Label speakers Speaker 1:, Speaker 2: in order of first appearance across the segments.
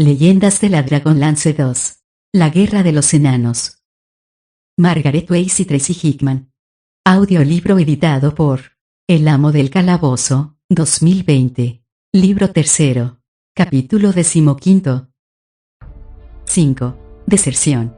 Speaker 1: Leyendas de la Dragonlance 2. La Guerra de los Enanos. Margaret Weis y Tracy Hickman. Audiolibro editado por El Amo del Calabozo, 2020. Libro tercero. Capítulo 15. 5. Deserción.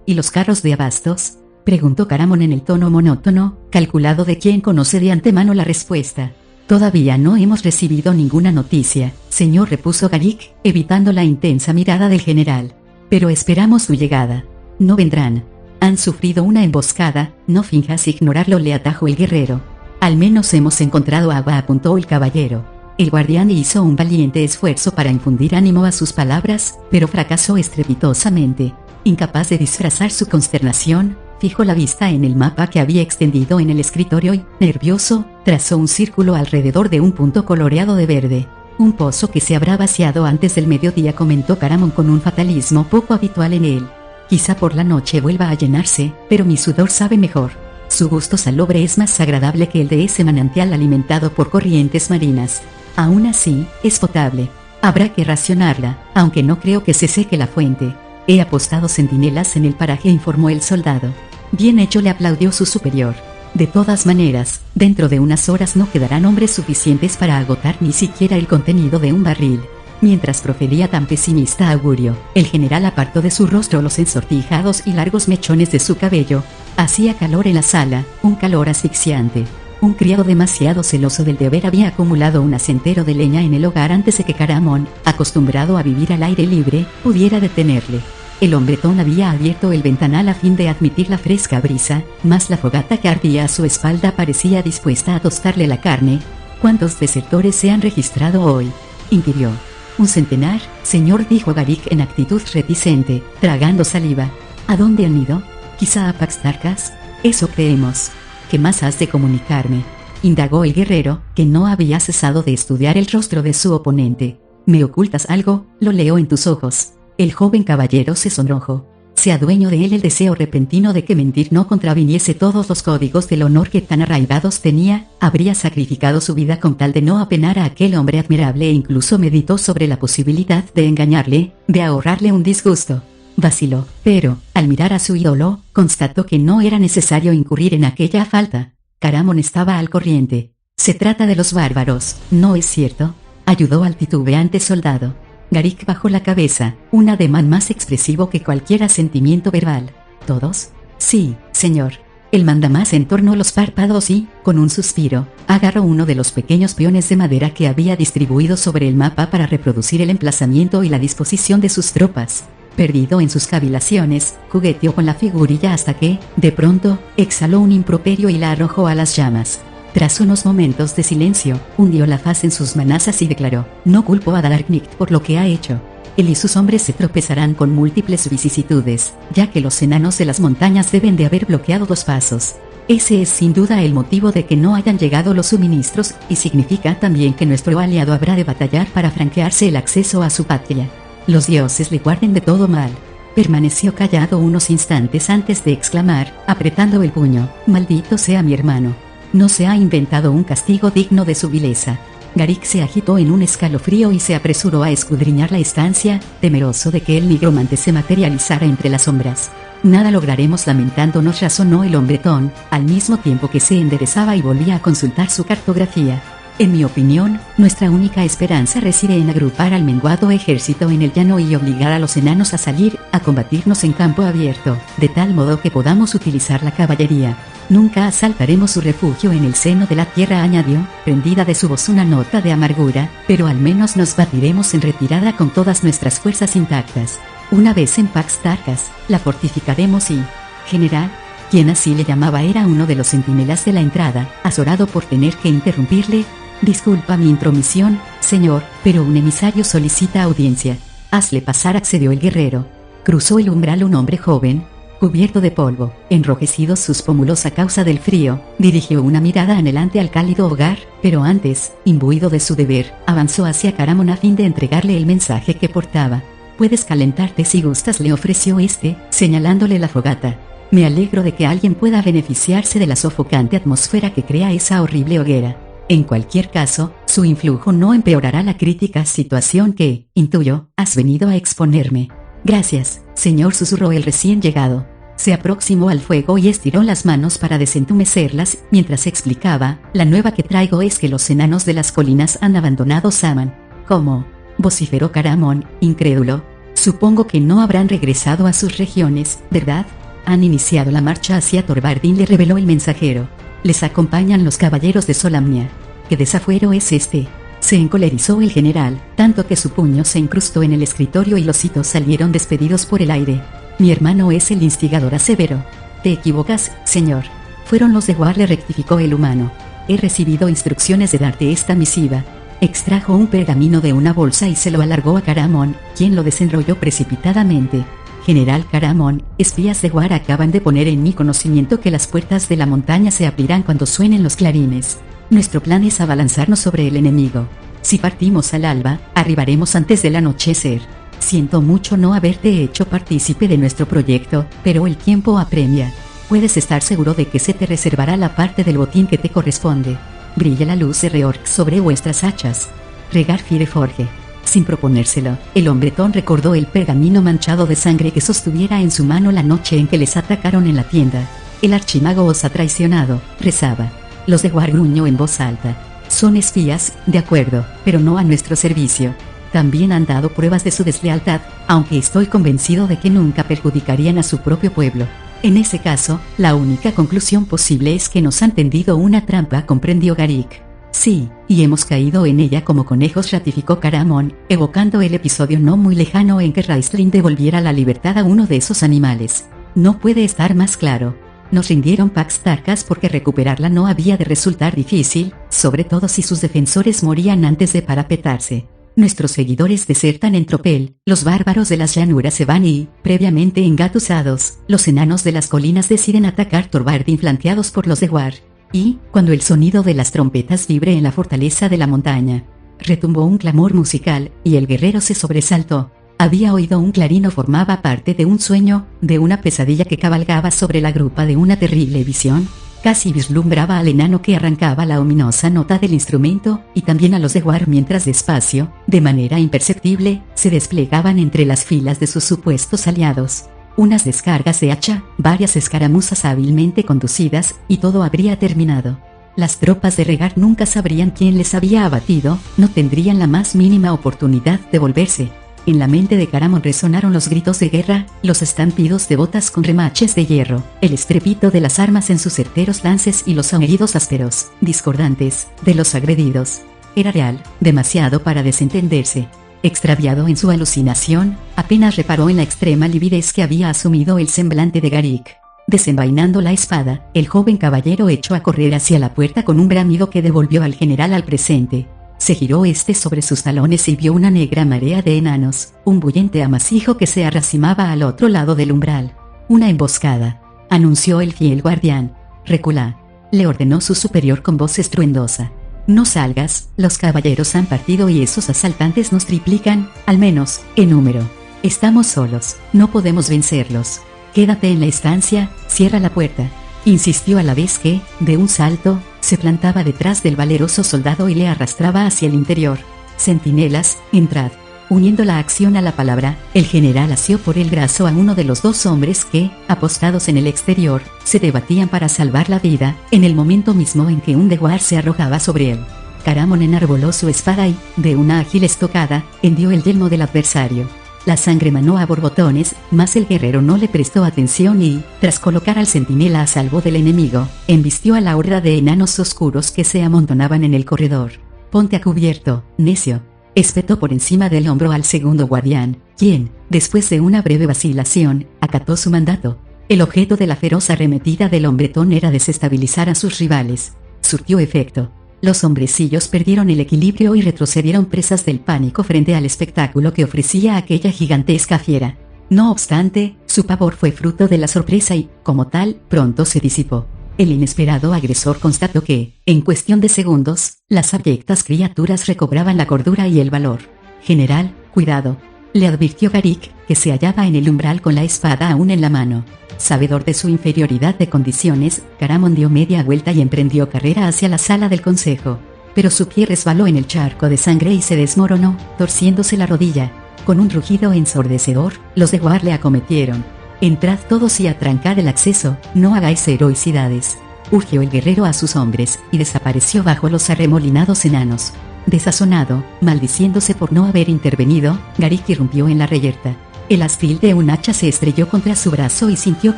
Speaker 1: ¿Y los carros de abastos?, preguntó Caramon en el tono monótono, calculado de quien conoce de antemano la respuesta. Todavía no hemos recibido ninguna noticia, señor, repuso Garrick, evitando la intensa mirada del general. Pero esperamos su llegada. No vendrán. Han sufrido una emboscada, no finjas ignorarlo, le atajó el guerrero. Al menos hemos encontrado agua, apuntó el caballero. El guardián hizo un valiente esfuerzo para infundir ánimo a sus palabras, pero fracasó estrepitosamente. Incapaz de disfrazar su consternación, fijó la vista en el mapa que había extendido en el escritorio y, nervioso, trazó un círculo alrededor de un punto coloreado de verde. Un pozo que se habrá vaciado antes del mediodía, comentó Caramon con un fatalismo poco habitual en él. Quizá por la noche vuelva a llenarse, pero mi sudor sabe mejor. Su gusto salobre es más agradable que el de ese manantial alimentado por corrientes marinas. Aún así, es potable. Habrá que racionarla, aunque no creo que se seque la fuente. He apostado centinelas en el paraje, informó el soldado. Bien hecho, le aplaudió su superior. De todas maneras, dentro de unas horas no quedarán hombres suficientes para agotar ni siquiera el contenido de un barril. Mientras profería tan pesimista augurio, el general apartó de su rostro los ensortijados y largos mechones de su cabello. Hacía calor en la sala, un calor asfixiante. Un criado demasiado celoso del deber había acumulado un asentero de leña en el hogar antes de que Caramon, acostumbrado a vivir al aire libre, pudiera detenerle. El hombretón había abierto el ventanal a fin de admitir la fresca brisa, mas la fogata que ardía a su espalda parecía dispuesta a tostarle la carne. ¿Cuántos desertores se han registrado hoy?, inquirió. Un centenar, señor, dijo Garrick en actitud reticente, tragando saliva. ¿A dónde han ido? ¿Quizá a Pax Tarkas? Eso creemos. ¿Qué más has de comunicarme?, indagó el guerrero, que no había cesado de estudiar el rostro de su oponente. ¿Me ocultas algo? Lo leo en tus ojos. El joven caballero se sonrojó. Se adueñó de él el deseo repentino de que mentir no contraviniese todos los códigos del honor que tan arraigados tenía. Habría sacrificado su vida con tal de no apenar a aquel hombre admirable e incluso meditó sobre la posibilidad de engañarle, de ahorrarle un disgusto. Vaciló, pero, al mirar a su ídolo, constató que no era necesario incurrir en aquella falta. Caramon estaba al corriente. Se trata de los bárbaros, ¿no es cierto?, ayudó al titubeante soldado. Garrick bajó la cabeza, un ademán más expresivo que cualquier asentimiento verbal. ¿Todos? Sí, señor. El mandamás entornó los párpados y, con un suspiro, agarró uno de los pequeños peones de madera que había distribuido sobre el mapa para reproducir el emplazamiento y la disposición de sus tropas. Perdido en sus cavilaciones, jugueteó con la figurilla hasta que, de pronto, exhaló un improperio y la arrojó a las llamas. Tras unos momentos de silencio, hundió la faz en sus manazas y declaró: no culpo a Darknight por lo que ha hecho. Él y sus hombres se tropezarán con múltiples vicisitudes, ya que los enanos de las montañas deben de haber bloqueado los pasos. Ese es sin duda el motivo de que no hayan llegado los suministros, y significa también que nuestro aliado habrá de batallar para franquearse el acceso a su patria. Los dioses le guarden de todo mal. Permaneció callado unos instantes antes de exclamar, apretando el puño: maldito sea mi hermano. No se ha inventado un castigo digno de su vileza. Garrick se agitó en un escalofrío y se apresuró a escudriñar la estancia, temeroso de que el nigromante se materializara entre las sombras. Nada lograremos lamentándonos, razonó el hombretón, al mismo tiempo que se enderezaba y volvía a consultar su cartografía. En mi opinión, nuestra única esperanza reside en agrupar al menguado ejército en el llano y obligar a los enanos a salir, a combatirnos en campo abierto, de tal modo que podamos utilizar la caballería. Nunca asaltaremos su refugio en el seno de la tierra, añadió, prendida de su voz una nota de amargura, pero al menos nos batiremos en retirada con todas nuestras fuerzas intactas. Una vez en Pax Tarkas, la fortificaremos y... General, quien así le llamaba, era uno de los centinelas de la entrada, azorado por tener que interrumpirle. Disculpa mi intromisión, señor, pero un emisario solicita audiencia. Hazle pasar, accedió el guerrero. Cruzó el umbral un hombre joven, cubierto de polvo, enrojecidos sus pómulos a causa del frío. Dirigió una mirada anhelante al cálido hogar, pero antes, imbuido de su deber, avanzó hacia Caramon a fin de entregarle el mensaje que portaba. Puedes calentarte si gustas, le ofreció este, señalándole la fogata. Me alegro de que alguien pueda beneficiarse de la sofocante atmósfera que crea esa horrible hoguera. En cualquier caso, su influjo no empeorará la crítica situación que, intuyo, has venido a exponerme. Gracias, señor, susurró el recién llegado. Se aproximó al fuego y estiró las manos para desentumecerlas, mientras explicaba, la nueva que traigo es que los enanos de las colinas han abandonado Saman. ¿Cómo? Vociferó Caramón, incrédulo. Supongo que no habrán regresado a sus regiones, ¿verdad? Han iniciado la marcha hacia Torvardin, le reveló el mensajero. Les acompañan los caballeros de Solamnia. ¿Qué desafuero es este? Se encolerizó el general, tanto que su puño se incrustó en el escritorio y los hitos salieron despedidos por el aire. Mi hermano es el instigador, aseveró. Te equivocas, señor. Fueron los de War, le rectificó el humano. He recibido instrucciones de darte esta misiva. Extrajo un pergamino de una bolsa y se lo alargó a Caramón, quien lo desenrolló precipitadamente. General Caramón, espías de War acaban de poner en mi conocimiento que las puertas de la montaña se abrirán cuando suenen los clarines. Nuestro plan es abalanzarnos sobre el enemigo. Si partimos al alba, arribaremos antes del anochecer. Siento mucho no haberte hecho partícipe de nuestro proyecto, pero el tiempo apremia. Puedes estar seguro de que se te reservará la parte del botín que te corresponde. Brilla la luz de Reorc sobre vuestras hachas. Regar Fireforge. Sin proponérselo, el hombretón recordó el pergamino manchado de sangre que sostuviera en su mano la noche en que les atacaron en la tienda. El archimago os ha traicionado, rezaba. Los de War, gruñó en voz alta. Son espías, de acuerdo, pero no a nuestro servicio. También han dado pruebas de su deslealtad, aunque estoy convencido de que nunca perjudicarían a su propio pueblo. En ese caso, la única conclusión posible es que nos han tendido una trampa, comprendió Garik. Sí, y hemos caído en ella como conejos, ratificó Caramón, evocando el episodio no muy lejano en que Raistlin devolviera la libertad a uno de esos animales. No puede estar más claro. Nos rindieron Pax Tarkas porque recuperarla no había de resultar difícil, sobre todo si sus defensores morían antes de parapetarse. Nuestros seguidores desertan en tropel, los bárbaros de las llanuras se van y, previamente engatusados, los enanos de las colinas deciden atacar Torvardin flanqueados por los de War. Y, cuando el sonido de las trompetas vibre en la fortaleza de la montaña, retumbó un clamor musical, y el guerrero se sobresaltó. Había oído un clarín o formaba parte de un sueño, de una pesadilla que cabalgaba sobre la grupa de una terrible visión. Casi vislumbraba al enano que arrancaba la ominosa nota del instrumento, y también a los de War mientras despacio, de manera imperceptible, se desplegaban entre las filas de sus supuestos aliados. Unas descargas de hacha, varias escaramuzas hábilmente conducidas, y todo habría terminado. Las tropas de Regar nunca sabrían quién les había abatido, no tendrían la más mínima oportunidad de volverse. En la mente de Caramón resonaron los gritos de guerra, los estampidos de botas con remaches de hierro, el estrépito de las armas en sus certeros lances y los aullidos ásperos, discordantes, de los agredidos. Era real, demasiado para desentenderse. Extraviado en su alucinación, apenas reparó en la extrema lividez que había asumido el semblante de Garik. Desenvainando la espada, el joven caballero echó a correr hacia la puerta con un bramido que devolvió al general al presente. Se giró sobre sus talones y vio una negra marea de enanos, un bullente amasijo que se arracimaba al otro lado del umbral. Una emboscada, anunció el fiel guardián. Recula, le ordenó su superior con voz estruendosa. No salgas, los caballeros han partido y esos asaltantes nos triplican, al menos, en número. Estamos solos, no podemos vencerlos. Quédate en la estancia, cierra la puerta. Insistió a la vez que, de un salto, se plantaba detrás del valeroso soldado y le arrastraba hacia el interior. Centinelas, entrad. Uniendo la acción a la palabra, el general asió por el brazo a uno de los dos hombres que, apostados en el exterior, se debatían para salvar la vida, en el momento mismo en que un de War se arrojaba sobre él. Caramón enarboló su espada y, de una ágil estocada, hendió el yelmo del adversario. La sangre manó a borbotones, mas el guerrero no le prestó atención y, tras colocar al centinela a salvo del enemigo, embistió a la horda de enanos oscuros que se amontonaban en el corredor. Ponte a cubierto, necio. Espetó por encima del hombro al segundo guardián, quien, después de una breve vacilación, acató su mandato. El objeto de la feroz arremetida del hombretón era desestabilizar a sus rivales. Surtió efecto. Los hombrecillos perdieron el equilibrio y retrocedieron presas del pánico frente al espectáculo que ofrecía aquella gigantesca fiera. No obstante, su pavor fue fruto de la sorpresa y, como tal, pronto se disipó. El inesperado agresor constató que, en cuestión de segundos, las abyectas criaturas recobraban la cordura y el valor. General, cuidado, le advirtió Garik, que se hallaba en el umbral con la espada aún en la mano. Sabedor de su inferioridad de condiciones, Caramón dio media vuelta y emprendió carrera hacia la sala del consejo. pero su pie resbaló en el charco de sangre y se desmoronó, torciéndose la rodilla. Con un rugido ensordecedor, los de War le acometieron. Entrad todos y atrancad el acceso, no hagáis heroicidades. Urgió el guerrero a sus hombres, y desapareció bajo los arremolinados enanos. Desazonado, maldiciéndose por no haber intervenido, Garik irrumpió en la reyerta. El astil de un hacha se estrelló contra su brazo y sintió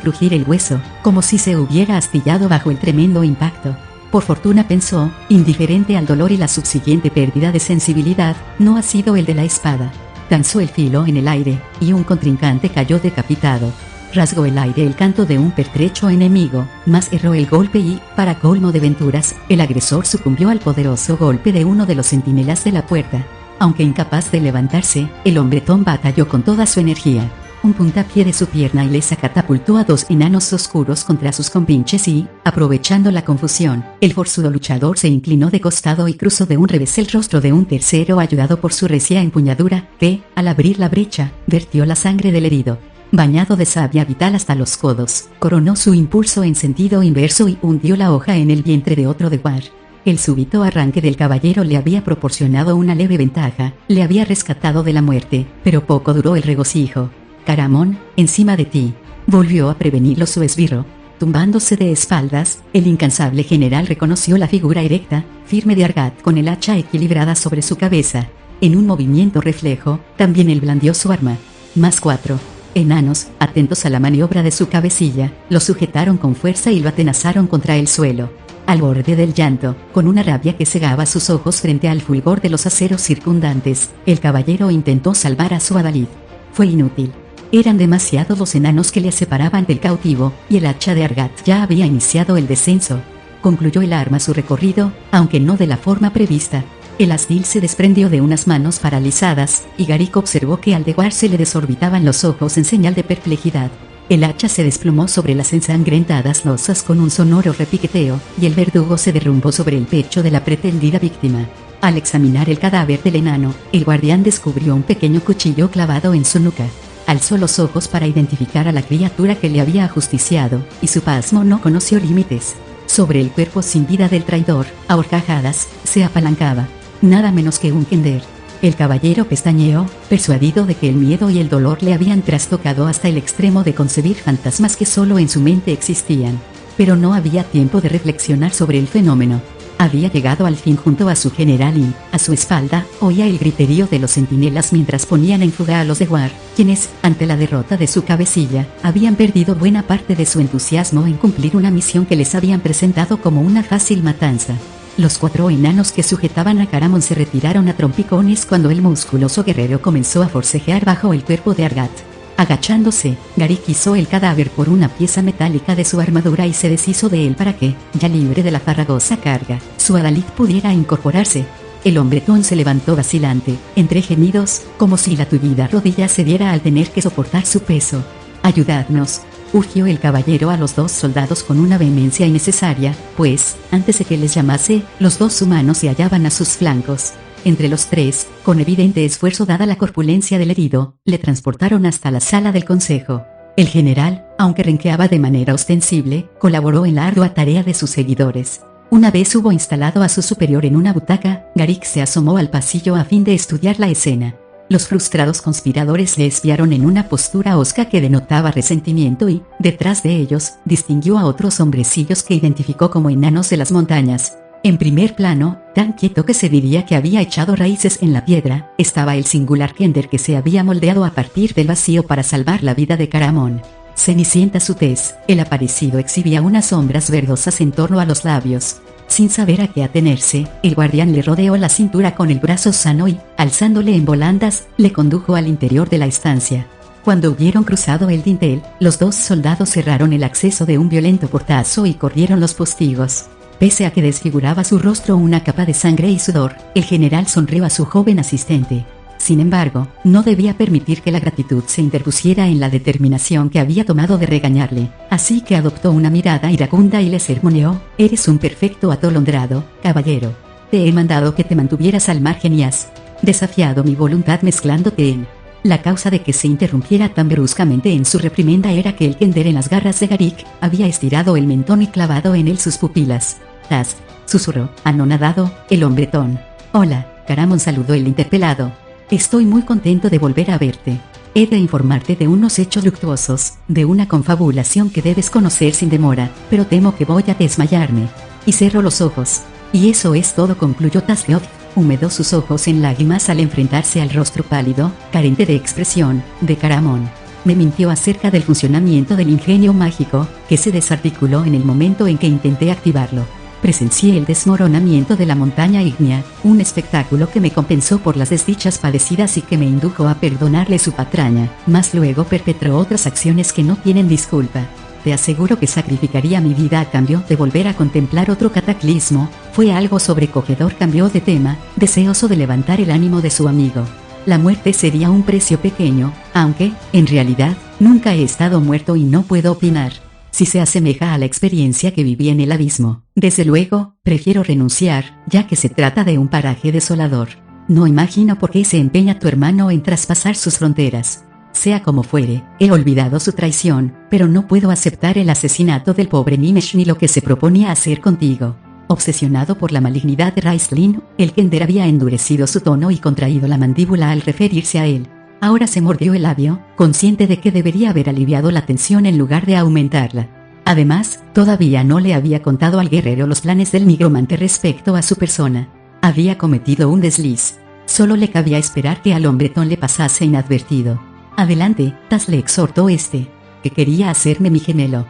Speaker 1: crujir el hueso, como si se hubiera astillado bajo el tremendo impacto. Por fortuna pensó, indiferente al dolor y la subsiguiente pérdida de sensibilidad, no ha sido el de la espada. Danzó el filo en el aire, y un contrincante cayó decapitado. Rasgó el aire el canto de un pertrecho enemigo, mas erró el golpe y, para colmo de venturas, el agresor sucumbió al poderoso golpe de uno de los centinelas de la puerta. Aunque incapaz de levantarse, el hombretón batalló con toda su energía. Un puntapié de su pierna ilesa catapultó a 2 enanos oscuros contra sus compinches y, aprovechando la confusión, el forzudo luchador se inclinó de costado y cruzó de un revés el rostro de un tercero ayudado por su recia empuñadura, que, al abrir la brecha, vertió la sangre del herido. Bañado de savia vital hasta los codos, coronó su impulso en sentido inverso y hundió la hoja en el vientre de otro de War. El súbito arranque del caballero le había proporcionado una leve ventaja, le había rescatado de la muerte, pero poco duró el regocijo. Caramón, encima de ti. Volvió a prevenirlo su esbirro. Tumbándose de espaldas, el incansable general reconoció la figura erecta, firme de Argat con el hacha equilibrada sobre su cabeza. En un movimiento reflejo, también él blandió su arma. Más 4 enanos, atentos a la maniobra de su cabecilla, lo sujetaron con fuerza y lo atenazaron contra el suelo. Al borde del llanto, con una rabia que cegaba sus ojos frente al fulgor de los aceros circundantes, el caballero intentó salvar a su adalid. Fue inútil. Eran demasiados los enanos que le separaban del cautivo, y el hacha de Argat ya había iniciado el descenso. Concluyó el arma su recorrido, aunque no de la forma prevista. El astil se desprendió de unas manos paralizadas, y Garik observó que al Dewar se le desorbitaban los ojos en señal de perplejidad. El hacha se desplomó sobre las ensangrentadas losas con un sonoro repiqueteo, y el verdugo se derrumbó sobre el pecho de la pretendida víctima. Al examinar el cadáver del enano, el guardián descubrió un pequeño cuchillo clavado en su nuca. Alzó los ojos para identificar a la criatura que le había ajusticiado, y su pasmo no conoció límites. Sobre el cuerpo sin vida del traidor, a horcajadas, se apalancaba nada menos que un kender. El caballero pestañeó, persuadido de que el miedo y el dolor le habían trastocado hasta el extremo de concebir fantasmas que solo en su mente existían. Pero no había tiempo de reflexionar sobre el fenómeno. Había llegado al fin junto a su general y, a su espalda, oía el griterío de los centinelas mientras ponían en fuga a los de War, quienes, ante la derrota de su cabecilla, habían perdido buena parte de su entusiasmo en cumplir una misión que les habían presentado como una fácil matanza. Los 4 enanos que sujetaban a Caramón se retiraron a trompicones cuando el musculoso guerrero comenzó a forcejear bajo el cuerpo de Argat. Agachándose, Garik izó el cadáver por una pieza metálica de su armadura y se deshizo de él para que, ya libre de la farragosa carga, su adalid pudiera incorporarse. El hombretón se levantó vacilante, entre gemidos, como si la tullida rodilla cediera al tener que soportar su peso. «Ayudadnos», urgió el caballero a los 2 soldados con una vehemencia innecesaria, pues, antes de que les llamase, los 2 humanos se hallaban a sus flancos. Entre los 3, con evidente esfuerzo dada la corpulencia del herido, le transportaron hasta la sala del consejo. El general, aunque renqueaba de manera ostensible, colaboró en la ardua tarea de sus seguidores. Una vez hubo instalado a su superior en una butaca, Garik se asomó al pasillo a fin de estudiar la escena. Los frustrados conspiradores le espiaron en una postura hosca que denotaba resentimiento y, detrás de ellos, distinguió a otros hombrecillos que identificó como enanos de las montañas. En primer plano, tan quieto que se diría que había echado raíces en la piedra, estaba el singular kender que se había moldeado a partir del vacío para salvar la vida de Caramón. Cenicienta su tez, el aparecido exhibía unas sombras verdosas en torno a los labios. Sin saber a qué atenerse, el guardián le rodeó la cintura con el brazo sano y, alzándole en volandas, le condujo al interior de la estancia. Cuando hubieron cruzado el dintel, los 2 soldados cerraron el acceso de un violento portazo y corrieron los postigos. Pese a que desfiguraba su rostro una capa de sangre y sudor, el general sonrió a su joven asistente. Sin embargo, no debía permitir que la gratitud se interpusiera en la determinación que había tomado de regañarle, así que adoptó una mirada iracunda y le sermoneó: «Eres un perfecto atolondrado, caballero. Te he mandado que te mantuvieras al margen y has desafiado mi voluntad mezclándote en...». La causa de que se interrumpiera tan bruscamente en su reprimenda era que el kender en las garras de Garik había estirado el mentón y clavado en él sus pupilas. «¿Has susurró, anonadado, el hombretón. Hola, Caramon, saludó el interpelado. Estoy muy contento de volver a verte. He de informarte de unos hechos luctuosos, de una confabulación que debes conocer sin demora, pero temo que voy a desmayarme. Y cerró los ojos. Y eso es todo, concluyó Tasleoth. Humedó sus ojos en lágrimas al enfrentarse al rostro pálido, carente de expresión, de Caramon. Me mintió acerca del funcionamiento del ingenio mágico, que se desarticuló en el momento en que intenté activarlo. Presencié el desmoronamiento de la montaña ígnea, un espectáculo que me compensó por las desdichas padecidas y que me indujo a perdonarle su patraña, mas luego perpetró otras acciones que no tienen disculpa. Te aseguro que sacrificaría mi vida a cambio de volver a contemplar otro cataclismo. Fue algo sobrecogedor. Cambió de tema, deseoso de levantar el ánimo de su amigo. La muerte sería un precio pequeño, aunque, en realidad, nunca he estado muerto y no puedo opinar si se asemeja a la experiencia que viví en el abismo. Desde luego, prefiero renunciar, ya que se trata de un paraje desolador. No imagino por qué se empeña tu hermano en traspasar sus fronteras. Sea como fuere, he olvidado su traición, pero no puedo aceptar el asesinato del pobre Nimesh ni lo que se proponía hacer contigo. Obsesionado por la malignidad de Raistlin, el Kender había endurecido su tono y contraído la mandíbula al referirse a él. Ahora se mordió el labio, consciente de que debería haber aliviado la tensión en lugar de aumentarla. Además, todavía no le había contado al guerrero los planes del nigromante respecto a su persona. Había cometido un desliz. Solo le cabía esperar que al hombretón le pasase inadvertido. Adelante, Tas, le exhortó este. Que quería hacerme mi gemelo.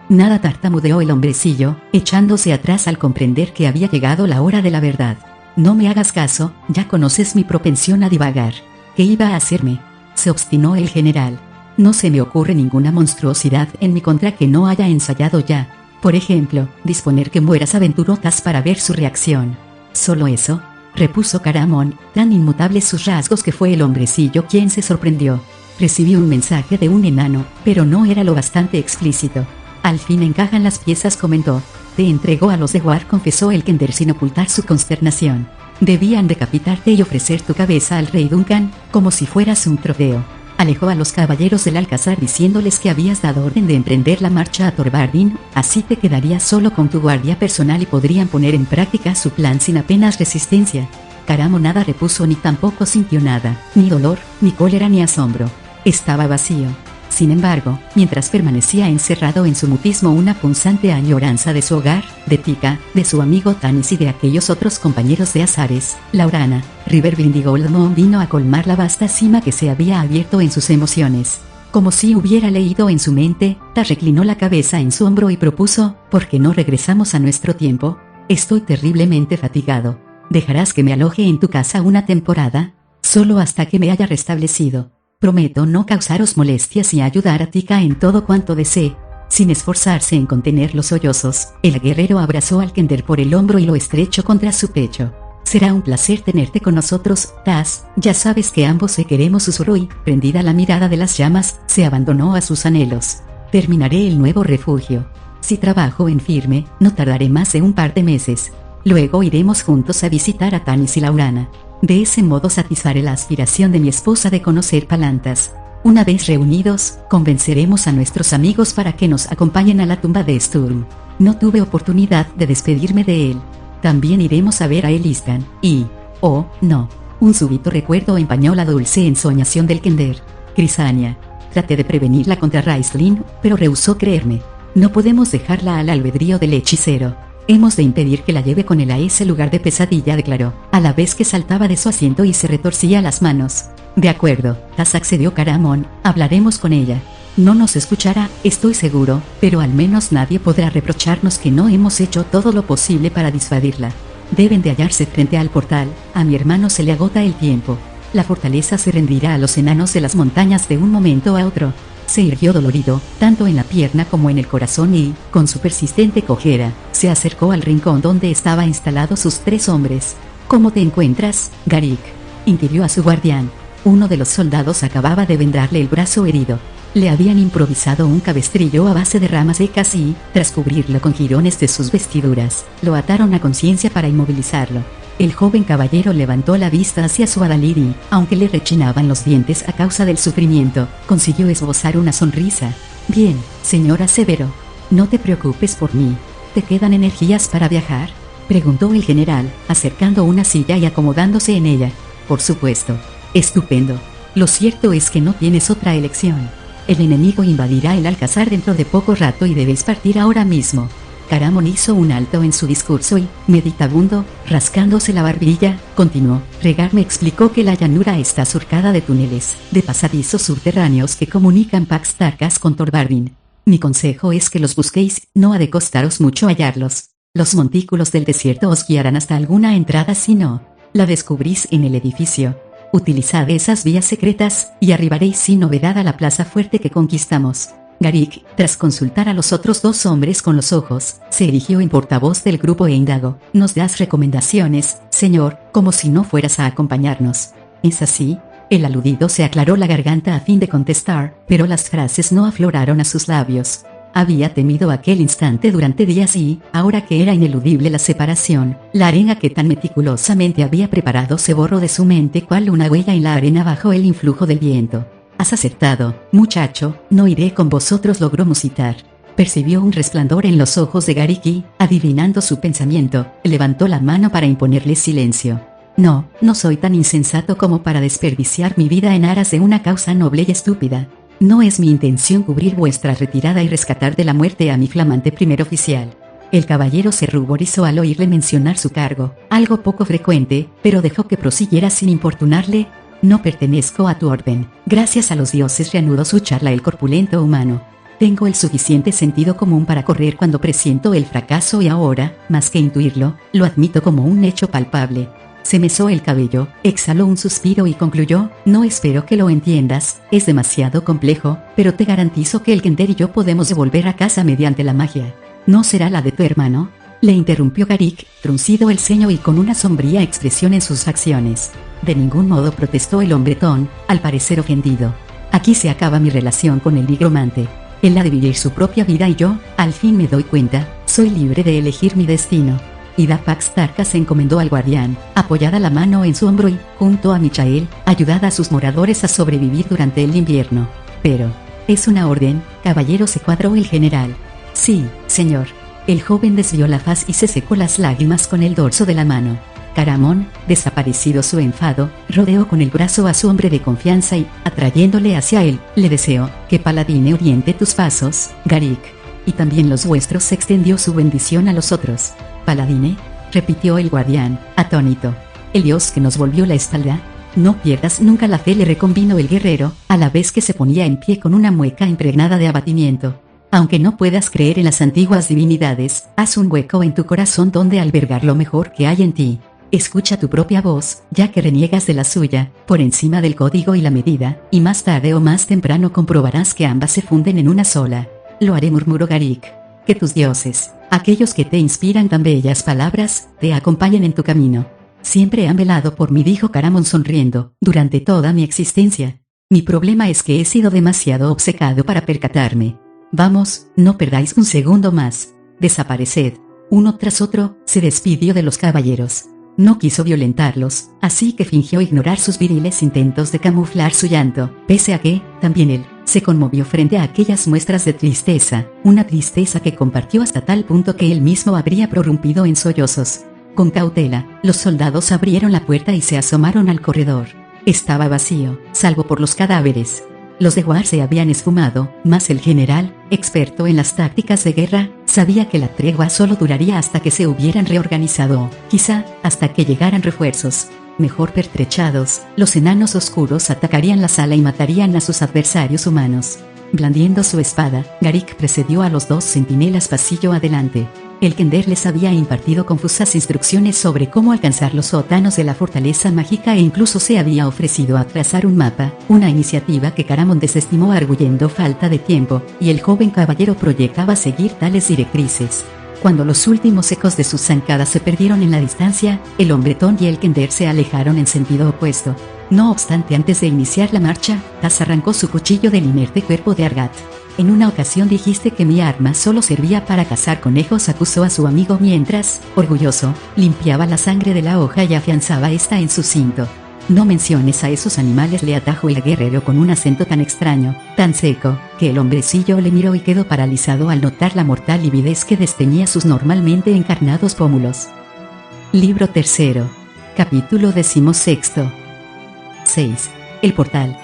Speaker 1: Nada, tartamudeó el hombrecillo, echándose atrás al comprender que había llegado la hora de la verdad. No me hagas caso, ya conoces mi propensión a divagar. ¿Qué iba a hacerme? Se obstinó el general. No se me ocurre ninguna monstruosidad en mi contra que no haya ensayado ya. Por ejemplo, disponer que mueras, aventuró Tas para ver su reacción. ¿Solo eso?, repuso Caramon, tan inmutables sus rasgos que fue el hombrecillo quien se sorprendió. Recibí un mensaje de un enano, pero no era lo bastante explícito. Al fin encajan las piezas, comentó. Te entregó a los de War, confesó el Kender sin ocultar su consternación. Debían decapitarte y ofrecer tu cabeza al rey Duncan, como si fueras un trofeo. Alejó a los caballeros del alcázar diciéndoles que habías dado orden de emprender la marcha a Torvardin, así te quedarías solo con tu guardia personal y podrían poner en práctica su plan sin apenas resistencia. Caramon nada repuso, ni tampoco sintió nada, ni dolor, ni cólera, ni asombro. Estaba vacío. Sin embargo, mientras permanecía encerrado en su mutismo, una punzante añoranza de su hogar, de Tika, de su amigo Tanis y de aquellos otros compañeros de azares, Laurana, Riverwind y Goldmoon, vino a colmar la vasta cima que se había abierto en sus emociones. Como si hubiera leído en su mente, Ta reclinó la cabeza en su hombro y propuso, ¿por qué no regresamos a nuestro tiempo? Estoy terriblemente fatigado. ¿Dejarás que me aloje en tu casa una temporada? Solo hasta que me haya restablecido. Prometo no causaros molestias y ayudar a Tika en todo cuanto desee. Sin esforzarse en contener los sollozos, el guerrero abrazó al Kender por el hombro y lo estrechó contra su pecho. Será un placer tenerte con nosotros, Tas, ya sabes que ambos se queremos, susurró y, prendida la mirada de las llamas, se abandonó a sus anhelos. Terminaré el nuevo refugio. Si trabajo en firme, no tardaré más de un par de meses. Luego iremos juntos a visitar a Tanis y Laurana. De ese modo satisfaré la aspiración de mi esposa de conocer Palantas. Una vez reunidos, convenceremos a nuestros amigos para que nos acompañen a la tumba de Sturm. No tuve oportunidad de despedirme de él. También iremos a ver a Elistan, y... oh, no. Un súbito recuerdo empañó la dulce ensoñación del Kender. Crisania. Traté de prevenirla contra Raistlin, pero rehusó creerme. No podemos dejarla al albedrío del hechicero. Hemos de impedir que la lleve con él a ese lugar de pesadilla, declaró, a la vez que saltaba de su asiento y se retorcía las manos. De acuerdo, Tas, accedió Caramon, hablaremos con ella. No nos escuchará, estoy seguro, pero al menos nadie podrá reprocharnos que no hemos hecho todo lo posible para disuadirla. Deben de hallarse frente al portal, a mi hermano se le agota el tiempo. La fortaleza se rendirá a los enanos de las montañas de un momento a otro. Se irguió dolorido, tanto en la pierna como en el corazón y, con su persistente cojera, se acercó al rincón donde estaban instalados sus 3 hombres. ¿Cómo te encuentras, Garik?, inquirió a su guardián. Uno de los soldados acababa de vendarle el brazo herido. Le habían improvisado un cabestrillo a base de ramas secas y, tras cubrirlo con jirones de sus vestiduras, lo ataron a conciencia para inmovilizarlo. El joven caballero levantó la vista hacia su adalid y, aunque le rechinaban los dientes a causa del sufrimiento, consiguió esbozar una sonrisa. Bien, señora Severo. No te preocupes por mí. ¿Te quedan energías para viajar? Preguntó el general, acercando una silla y acomodándose en ella. Por supuesto. Estupendo. Lo cierto es que no tienes otra elección. El enemigo invadirá el Alcázar dentro de poco rato y debes partir ahora mismo. Caramon hizo un alto en su discurso y, meditabundo, rascándose la barbilla, continuó. Regar me explicó que la llanura está surcada de túneles, de pasadizos subterráneos que comunican Pax Tarkas con Torvardin. Mi consejo es que los busquéis, no ha de costaros mucho hallarlos. Los montículos del desierto os guiarán hasta alguna entrada si no la descubrís en el edificio. Utilizad esas vías secretas, y arribaréis sin novedad a la plaza fuerte que conquistamos. Garik, tras consultar a los otros dos hombres con los ojos, se erigió en portavoz del grupo e indagó. ¿Nos das recomendaciones, señor, como si no fueras a acompañarnos? ¿Es así? El aludido se aclaró la garganta a fin de contestar, pero las frases no afloraron a sus labios. Había temido aquel instante durante días y, ahora que era ineludible la separación, la arena que tan meticulosamente había preparado se borró de su mente cual una huella en la arena bajo el influjo del viento. Has acertado, muchacho, no iré con vosotros, logró musitar. Percibió un resplandor en los ojos de Garik y, adivinando su pensamiento, levantó la mano para imponerle silencio. No soy tan insensato como para desperdiciar mi vida en aras de una causa noble y estúpida. No es mi intención cubrir vuestra retirada y rescatar de la muerte a mi flamante primer oficial. El caballero se ruborizó al oírle mencionar su cargo, algo poco frecuente, pero dejó que prosiguiera sin importunarle. No pertenezco a tu orden. Gracias a los dioses, reanudó su charla el corpulento humano. Tengo el suficiente sentido común para correr cuando presiento el fracaso y ahora, más que intuirlo, lo admito como un hecho palpable. Se mesó el cabello, exhaló un suspiro y concluyó, no espero que lo entiendas, es demasiado complejo, pero te garantizo que el Kender y yo podemos devolver a casa mediante la magia. ¿No será la de tu hermano?, le interrumpió Garik, fruncido el ceño y con una sombría expresión en sus facciones. De ningún modo, protestó el hombretón, al parecer ofendido. Aquí se acaba mi relación con el nigromante. Él ha de vivir su propia vida y yo, al fin me doy cuenta, soy libre de elegir mi destino. Ida Pax Tarkas se encomendó al guardián, apoyada la mano en su hombro y, junto a Michael, ayudad a sus moradores a sobrevivir durante el invierno. Pero, es una orden, caballero, se cuadró el general. Sí, señor. El joven desvió la faz y se secó las lágrimas con el dorso de la mano. Caramon, desaparecido su enfado, rodeó con el brazo a su hombre de confianza y, atrayéndole hacia él, le deseó que Paladine oriente tus pasos, Garik. Y también los vuestros, extendió su bendición a los otros. Paladine, repitió el guardián, atónito. El dios que nos volvió la espalda. No pierdas nunca la fe, le reconvino el guerrero, a la vez que se ponía en pie con una mueca impregnada de abatimiento. Aunque no puedas creer en las antiguas divinidades, haz un hueco en tu corazón donde albergar lo mejor que hay en ti. Escucha tu propia voz, ya que reniegas de la suya, por encima del código y la medida, y más tarde o más temprano comprobarás que ambas se funden en una sola. Lo haré, murmuró Garik. Que tus dioses, aquellos que te inspiran tan bellas palabras, te acompañen en tu camino. Siempre han velado por mí, dijo Caramon sonriendo, durante toda mi existencia. Mi problema es que he sido demasiado obcecado para percatarme. Vamos, no perdáis un segundo más. Desapareced. Uno tras otro, se despidió de los caballeros. No quiso violentarlos, así que fingió ignorar sus viriles intentos de camuflar su llanto, pese a que, también él, se conmovió frente a aquellas muestras de tristeza, una tristeza que compartió hasta tal punto que él mismo habría prorrumpido en sollozos. Con cautela, los soldados abrieron la puerta y se asomaron al corredor. Estaba vacío, salvo por los cadáveres. Los de War se habían esfumado, mas el general, experto en las tácticas de guerra, sabía que la tregua solo duraría hasta que se hubieran reorganizado, quizá, hasta que llegaran refuerzos. Mejor pertrechados, los enanos oscuros atacarían la sala y matarían a sus adversarios humanos. Blandiendo su espada, Garik precedió a los dos centinelas pasillo adelante. El Kender les había impartido confusas instrucciones sobre cómo alcanzar los sótanos de la fortaleza mágica e incluso se había ofrecido a trazar un mapa, una iniciativa que Caramon desestimó arguyendo falta de tiempo, y el joven caballero proyectaba seguir tales directrices. Cuando los últimos ecos de sus zancadas se perdieron en la distancia, el hombretón y el Kender se alejaron en sentido opuesto. No obstante, antes de iniciar la marcha, Taz arrancó su cuchillo del inerte cuerpo de Argat. En una ocasión dijiste que mi arma solo servía para cazar conejos, acusó a su amigo mientras, orgulloso, limpiaba la sangre de la hoja y afianzaba esta en su cinto. No menciones a esos animales, le atajó el guerrero con un acento tan extraño, tan seco, que el hombrecillo le miró y quedó paralizado al notar la mortal lividez que desteñía sus normalmente encarnados pómulos. Libro 3. Capítulo 16. 6. El portal.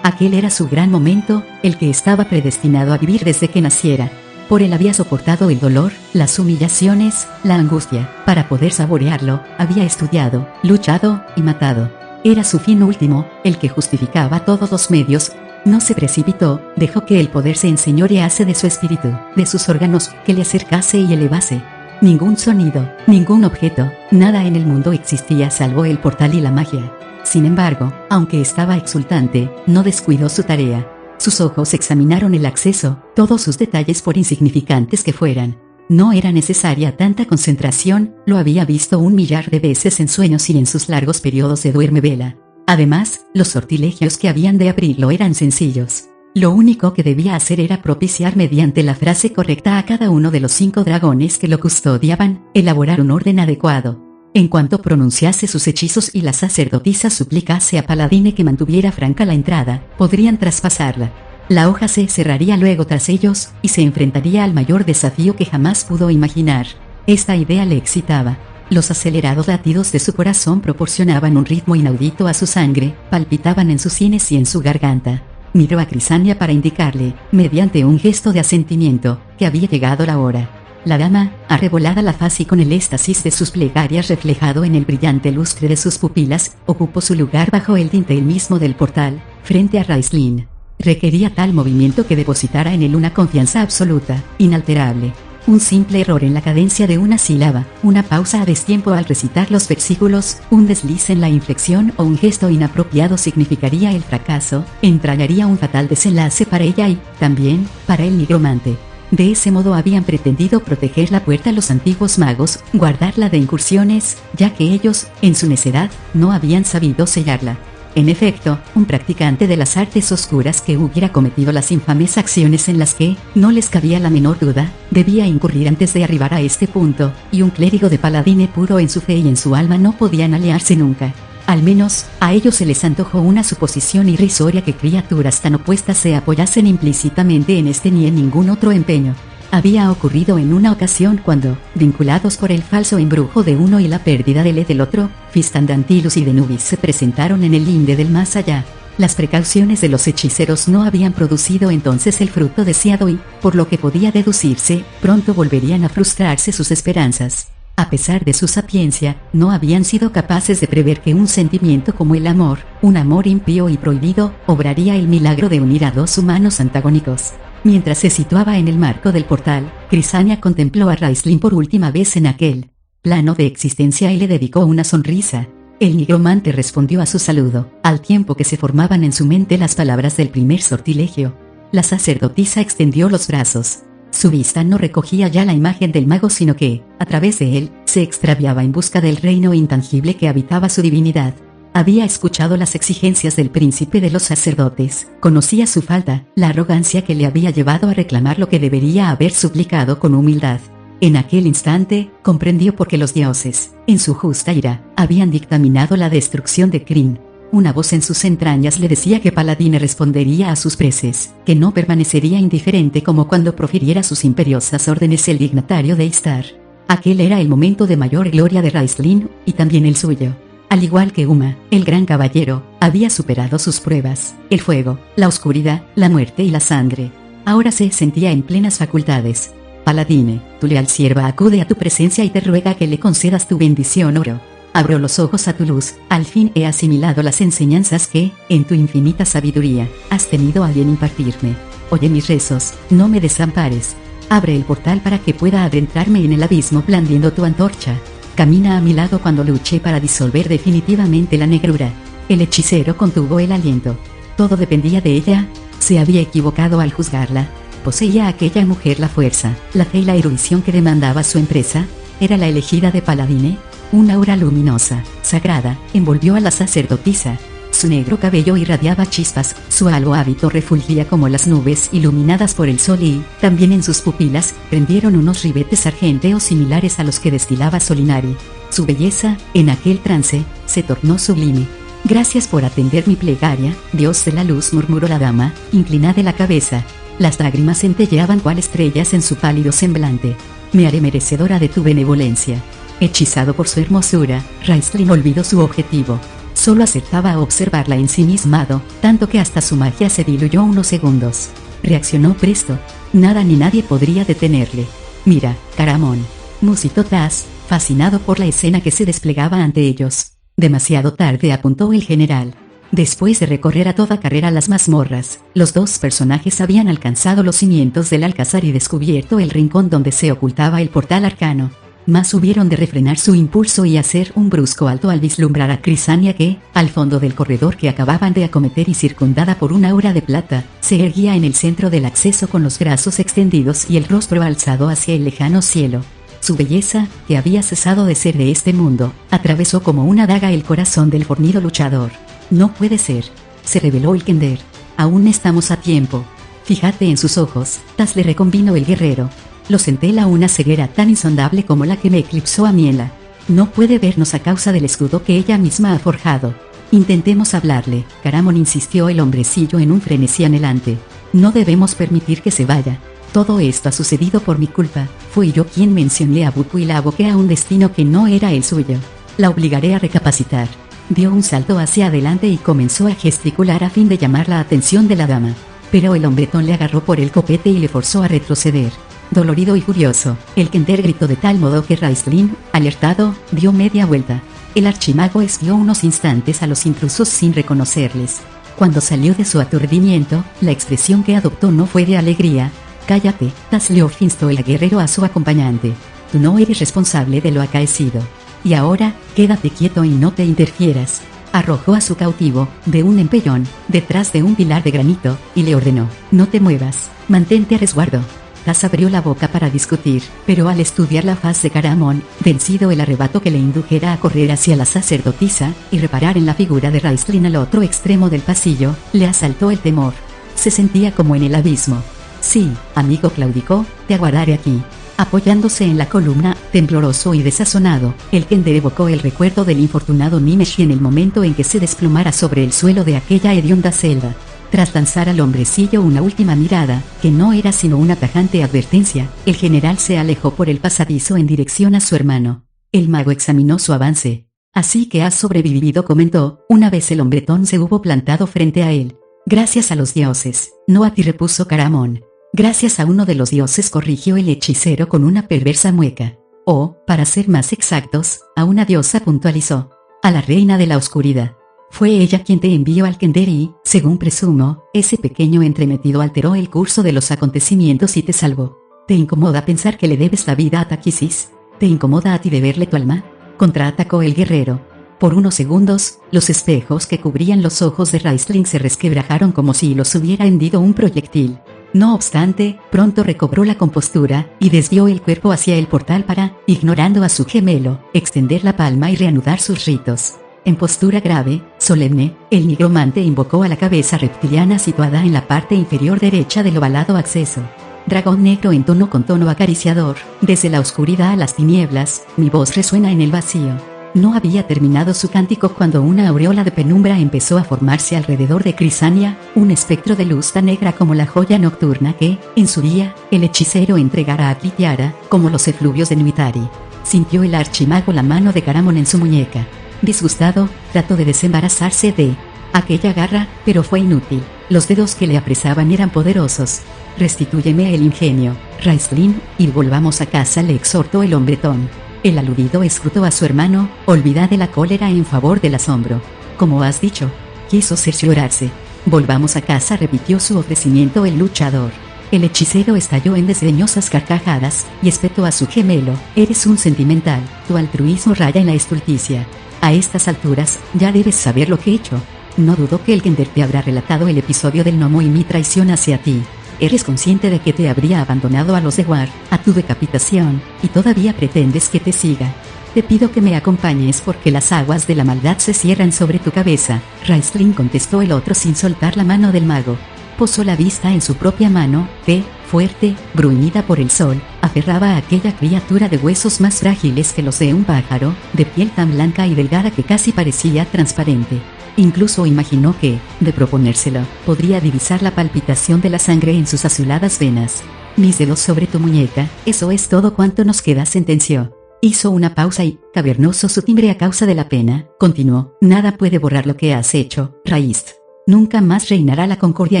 Speaker 1: Aquel era su gran momento, el que estaba predestinado a vivir desde que naciera. Por él había soportado el dolor, las humillaciones, la angustia. Para poder saborearlo, había estudiado, luchado y matado. Era su fin último, el que justificaba todos los medios. No se precipitó, dejó que el poder se enseñorease de su espíritu, de sus órganos, que le acercase y elevase. Ningún sonido, ningún objeto, nada en el mundo existía salvo el portal y la magia. Sin embargo, aunque estaba exultante, no descuidó su tarea. Sus ojos examinaron el acceso, todos sus detalles por insignificantes que fueran. No era necesaria tanta concentración, lo había visto 1.000.000 de veces en sueños y en sus largos periodos de duerme-vela. Además, los sortilegios que habían de abrirlo eran sencillos. Lo único que debía hacer era propiciar mediante la frase correcta a cada uno de los 5 dragones que lo custodiaban, elaborar un orden adecuado. En cuanto pronunciase sus hechizos y la sacerdotisa suplicase a Paladine que mantuviera franca la entrada, podrían traspasarla. La hoja se cerraría luego tras ellos, y se enfrentaría al mayor desafío que jamás pudo imaginar. Esta idea le excitaba. Los acelerados latidos de su corazón proporcionaban un ritmo inaudito a su sangre, palpitaban en sus sienes y en su garganta. Miró a Crisania para indicarle, mediante un gesto de asentimiento, que había llegado la hora. La dama, arrebolada la faz y con el éxtasis de sus plegarias reflejado en el brillante lustre de sus pupilas, ocupó su lugar bajo el dintel mismo del portal, frente a Raistlin. Requería tal movimiento que depositara en él una confianza absoluta, inalterable. Un simple error en la cadencia de una sílaba, una pausa a destiempo al recitar los versículos, un desliz en la inflexión o un gesto inapropiado significaría el fracaso, entrañaría un fatal desenlace para ella y, también, para el nigromante. De ese modo habían pretendido proteger la puerta los antiguos magos, guardarla de incursiones, ya que ellos, en su necedad, no habían sabido sellarla. En efecto, un practicante de las artes oscuras que hubiera cometido las infames acciones en las que, no les cabía la menor duda, debía incurrir antes de arribar a este punto, y un clérigo de Paladine puro en su fe y en su alma no podían aliarse nunca. Al menos, a ellos se les antojó una suposición irrisoria que criaturas tan opuestas se apoyasen implícitamente en este ni en ningún otro empeño. Había ocurrido en una ocasión cuando, vinculados por el falso embrujo de uno y la pérdida de del otro, Fistandantilus y Denubis se presentaron en el linde del más allá. Las precauciones de los hechiceros no habían producido entonces el fruto deseado y, por lo que podía deducirse, pronto volverían a frustrarse sus esperanzas. A pesar de su sapiencia, no habían sido capaces de prever que un sentimiento como el amor, un amor impío y prohibido, obraría el milagro de unir a dos humanos antagónicos. Mientras se situaba en el marco del portal, Crisania contempló a Raistlin por última vez en aquel plano de existencia y le dedicó una sonrisa. El nigromante respondió a su saludo, al tiempo que se formaban en su mente las palabras del primer sortilegio. La sacerdotisa extendió los brazos. Su vista no recogía ya la imagen del mago sino que, a través de él, se extraviaba en busca del reino intangible que habitaba su divinidad. Había escuchado las exigencias del príncipe de los sacerdotes, conocía su falta, la arrogancia que le había llevado a reclamar lo que debería haber suplicado con humildad. En aquel instante, comprendió por qué los dioses, en su justa ira, habían dictaminado la destrucción de Kryn. Una voz en sus entrañas le decía que Paladine respondería a sus preces, que no permanecería indiferente como cuando profiriera sus imperiosas órdenes el dignatario de Istar. Aquel era el momento de mayor gloria de Raistlin, y también el suyo. Al igual que Uma, el gran caballero, había superado sus pruebas, el fuego, la oscuridad, la muerte y la sangre. Ahora se sentía en plenas facultades. Paladine, tu leal sierva acude a tu presencia y te ruega que le concedas tu bendición oro. Abro los ojos a tu luz, al fin he asimilado las enseñanzas que, en tu infinita sabiduría, has tenido a bien impartirme. Oye mis rezos, no me desampares. Abre el portal para que pueda adentrarme en el abismo blandiendo tu antorcha. Camina a mi lado cuando luché para disolver definitivamente la negrura. El hechicero contuvo el aliento. Todo dependía de ella. Se había equivocado al juzgarla. ¿Poseía aquella mujer la fuerza, la fe y la erudición que demandaba su empresa? ¿Era la elegida de Paladine? Una aura luminosa, sagrada, envolvió a la sacerdotisa. Su negro cabello irradiaba chispas, su albo hábito refulgía como las nubes iluminadas por el sol y, también en sus pupilas, prendieron unos ribetes argénteos similares a los que destilaba Solinari. Su belleza, en aquel trance, se tornó sublime. Gracias por atender mi plegaria, Dios de la luz, murmuró la dama, inclinada la cabeza. Las lágrimas centelleaban cual estrellas en su pálido semblante. Me haré merecedora de tu benevolencia. Hechizado por su hermosura, Raistlin olvidó su objetivo. Solo acertaba a observarla ensimismado, tanto que hasta su magia se diluyó unos segundos. Reaccionó presto. Nada ni nadie podría detenerle. Mira, Caramón, musitó Taz, fascinado por la escena que se desplegaba ante ellos. Demasiado tarde, apuntó el general. Después de recorrer a toda carrera las mazmorras, los dos personajes habían alcanzado los cimientos del alcázar y descubierto el rincón donde se ocultaba el portal arcano. Mas hubieron de refrenar su impulso y hacer un brusco alto al vislumbrar a Crisania que, al fondo del corredor que acababan de acometer y circundada por una aura de plata, se erguía en el centro del acceso con los brazos extendidos y el rostro alzado hacia el lejano cielo. Su belleza, que había cesado de ser de este mundo, atravesó como una daga el corazón del fornido luchador. No puede ser, se reveló el Kender. Aún estamos a tiempo. Fíjate en sus ojos, Taz, le reconvino el guerrero. Los entela una ceguera tan insondable como la que me eclipsó a Miela. No puede vernos a causa del escudo que ella misma ha forjado. Intentemos hablarle, Caramón, insistió el hombrecillo en un frenesí anhelante. No debemos permitir que se vaya. Todo esto ha sucedido por mi culpa. Fui yo quien mencioné a Bupu y la aboqué a un destino que no era el suyo. La obligaré a recapacitar. Dio un salto hacia adelante y comenzó a gesticular a fin de llamar la atención de la dama. Pero el hombretón le agarró por el copete y le forzó a retroceder. Dolorido y furioso, el Kender gritó de tal modo que Raistlin, alertado, dio media vuelta. El archimago espió unos instantes a los intrusos sin reconocerles. Cuando salió de su aturdimiento, la expresión que adoptó no fue de alegría. Cállate, Taz, le instó el guerrero a su acompañante. Tú no eres responsable de lo acaecido. Y ahora, quédate quieto y no te interfieras. Arrojó a su cautivo, de un empellón, detrás de un pilar de granito, y le ordenó, no te muevas, mantente a resguardo. Taz abrió la boca para discutir, pero al estudiar la faz de Caramón, vencido el arrebato que le indujera a correr hacia la sacerdotisa, y reparar en la figura de Raistlin al otro extremo del pasillo, le asaltó el temor. Se sentía como en el abismo. Sí, amigo, claudicó, te aguardaré aquí. Apoyándose en la columna, tembloroso y desazonado, el Kender evocó el recuerdo del infortunado Nimeshi en el momento en que se desplomara sobre el suelo de aquella hedionda selva. Tras lanzar al hombrecillo una última mirada, que no era sino una tajante advertencia, el general se alejó por el pasadizo en dirección a su hermano. El mago examinó su avance. Así que has sobrevivido, comentó, una vez el hombretón se hubo plantado frente a él. Gracias a los dioses, no a ti, repuso Caramón. Gracias a uno de los dioses, corrigió el hechicero con una perversa mueca. O, para ser más exactos, a una diosa, puntualizó. A la reina de la oscuridad. Fue ella quien te envió al Kender y, según presumo, ese pequeño entremetido alteró el curso de los acontecimientos y te salvó. ¿Te incomoda pensar que le debes la vida a Taquisis? ¿Te incomoda a ti deberle tu alma? Contraatacó el guerrero. Por unos segundos, los espejos que cubrían los ojos de Raistlin se resquebrajaron como si los hubiera hendido un proyectil. No obstante, pronto recobró la compostura, y desvió el cuerpo hacia el portal para, ignorando a su gemelo, extender la palma y reanudar sus ritos. En postura grave, solemne, el nigromante invocó a la cabeza reptiliana situada en la parte inferior derecha del ovalado acceso. Dragón negro, entonó con tono acariciador, desde la oscuridad a las tinieblas, mi voz resuena en el vacío. No había terminado su cántico cuando una aureola de penumbra empezó a formarse alrededor de Crisania, un espectro de luz tan negra como la joya nocturna que, en su día, el hechicero entregara a Clitiara, como los efluvios de Nuitari. Sintió el archimago la mano de Caramón en su muñeca. Disgustado, trató de desembarazarse de aquella garra, pero fue inútil. Los dedos que le apresaban eran poderosos. Restitúyeme el ingenio, Raistlin, y volvamos a casa, le exhortó el hombretón. El aludido escrutó a su hermano, olvidada de la cólera en favor del asombro. Como has dicho, quiso cerciorarse. Volvamos a casa, repitió su ofrecimiento el luchador. El hechicero estalló en desdeñosas carcajadas, y espetó a su gemelo, eres un sentimental, tu altruismo raya en la estulticia. A estas alturas, ya debes saber lo que he hecho. No dudo que el Kender te habrá relatado el episodio del gnomo y mi traición hacia ti. Eres consciente de que te habría abandonado a los de War, a tu decapitación, y todavía pretendes que te siga. Te pido que me acompañes porque las aguas de la maldad se cierran sobre tu cabeza, Raistlin, contestó el otro sin soltar la mano del mago. Posó la vista en su propia mano, que, fuerte, bruñida por el sol, aferraba a aquella criatura de huesos más frágiles que los de un pájaro, de piel tan blanca y delgada que casi parecía transparente. Incluso imaginó que, de proponérselo, podría divisar la palpitación de la sangre en sus azuladas venas. Mis dedos sobre tu muñeca, eso es todo cuanto nos queda, sentenció. Hizo una pausa y, cavernoso su timbre a causa de la pena, continuó: nada puede borrar lo que has hecho, Raíz. Nunca más reinará la concordia